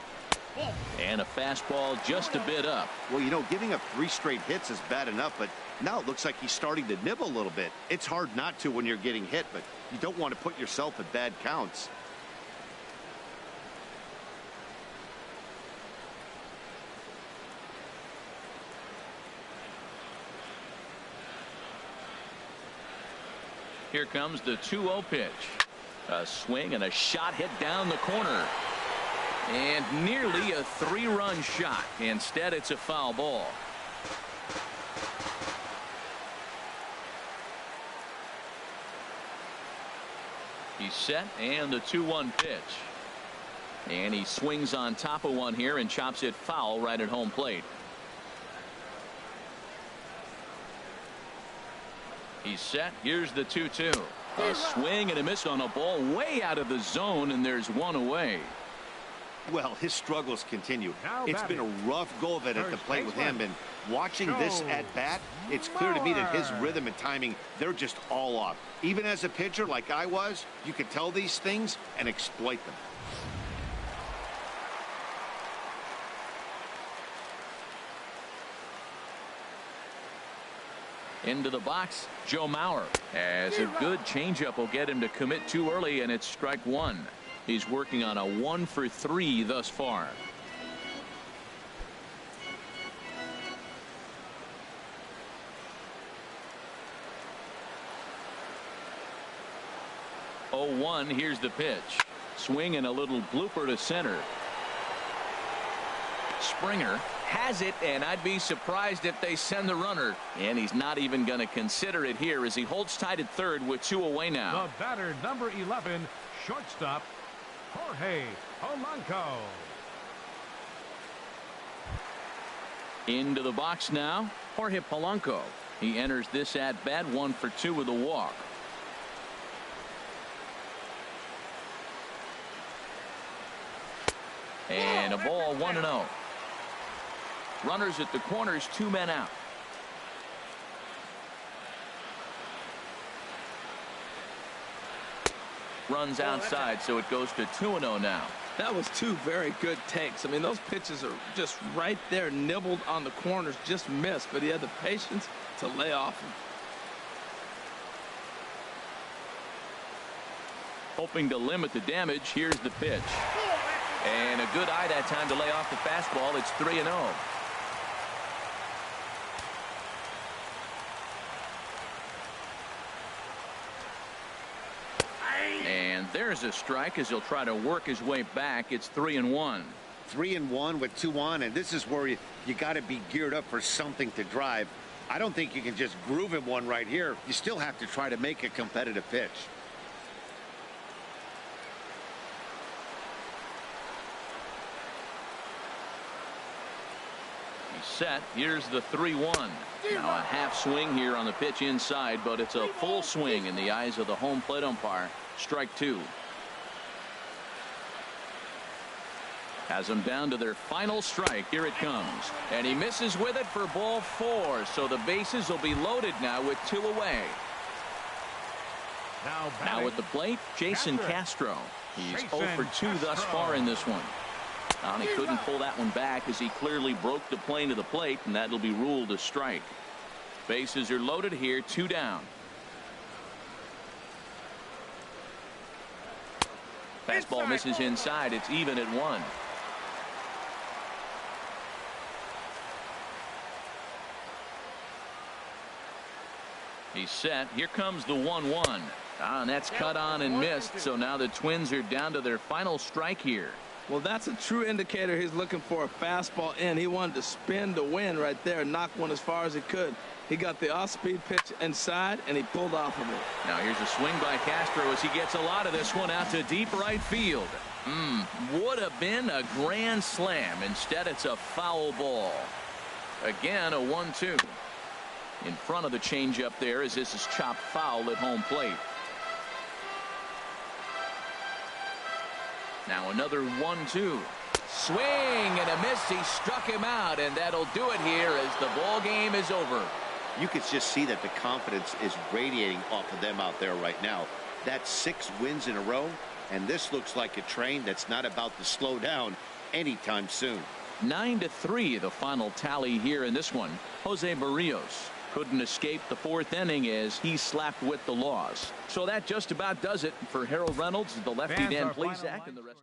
[SPEAKER 1] And a fastball just a bit up.
[SPEAKER 4] Well, you know, giving up 3 straight hits is bad enough, but now it looks like he's starting to nibble a little bit. It's hard not to when you're getting hit, but you don't want to put yourself at bad counts.
[SPEAKER 1] Here comes the 2-0 pitch. A swing and a shot hit down the corner. And nearly a 3-run shot. Instead, it's a foul ball. He's set, and the 2-1 pitch. And he swings on top of one here and chops it foul right at home plate. He's set. Here's the 2-2. A swing and a miss on a ball way out of the zone, and there's one away.
[SPEAKER 4] Well, his struggles continue.
[SPEAKER 3] Now
[SPEAKER 4] It's been a rough go of it at the
[SPEAKER 3] First
[SPEAKER 4] plate with him,
[SPEAKER 3] baseman.
[SPEAKER 4] and watching this at bat, it's clear to me that his rhythm and timing, they're just all off. Even as a pitcher like I was, you could tell these things and exploit them.
[SPEAKER 1] Into the box, Joe Mauer. As a good changeup will get him to commit too early, and it's strike one. He's working on a 1-for-3 thus far. Oh, 1, here's the pitch. Swing and a little blooper to center. Springer has it, and I'd be surprised if they send the runner. And he's not even going to consider it here as he holds tight at third with 2 away now.
[SPEAKER 3] The batter, number 11, shortstop, Jorge Polanco.
[SPEAKER 1] Into the box now, Jorge Polanco. He enters this at bat 1 for 2 with a walk. And a ball, 1-0. Runners at the corners, 2 men out. Runs outside, so it goes to 2-0 now.
[SPEAKER 2] That was 2 very good takes. I mean, those pitches are just right there, nibbled on the corners, just missed, but he had the patience to lay off them.
[SPEAKER 1] Hoping to limit the damage, here's the pitch. And a good eye that time to lay off the fastball. It's 3-0. And there's a strike as he'll try to work his way back. It's 3-1.
[SPEAKER 4] 3-1 with 2 on, and this is where you got to be geared up for something to drive. I don't think you can just groove him one right here. You still have to try to make a competitive pitch.
[SPEAKER 1] He's set. Here's the 3-1. Now a half swing here on the pitch inside, but it's a full swing in the eyes of the home plate umpire. Strike 2. Has them down to their final strike. Here it comes. And he misses with it for ball 4. So the bases will be loaded now with 2 away. Now at the plate, Jason Castro. He's 0 for 2 thus far in this one. And he couldn't pull that one back as he clearly broke the plane to the plate, and that'll be ruled a strike. Bases are loaded here, 2 down. Fastball misses inside. It's even at 1. He's set. Here comes the 1-1. And that's cut on and missed. So now the Twins are down to their final strike here.
[SPEAKER 2] Well, that's a true indicator. He's looking for a fastball in. He wanted to spin to win right there, knock one as far as he could. He got the off-speed pitch inside, and he pulled off of it.
[SPEAKER 1] Now here's a swing by Castro as he gets a lot of this one out to deep right field. Would have been a grand slam. Instead, it's a foul ball. Again, a 1-2. In front of the changeup there as this is chopped foul at home plate. Now another 1-2. Swing and a miss. He struck him out, and that'll do it here as the ball game is over.
[SPEAKER 4] You could just see that the confidence is radiating off of them out there right now. That's 6 wins in a row, and this looks like a train that's not about to slow down anytime soon.
[SPEAKER 1] 9-3 the final tally here in this one. Jose Barrios couldn't escape the 4th inning as he slapped with the loss. So that just about does it for Harold Reynolds, the lefty Dan Plesac, and the rest.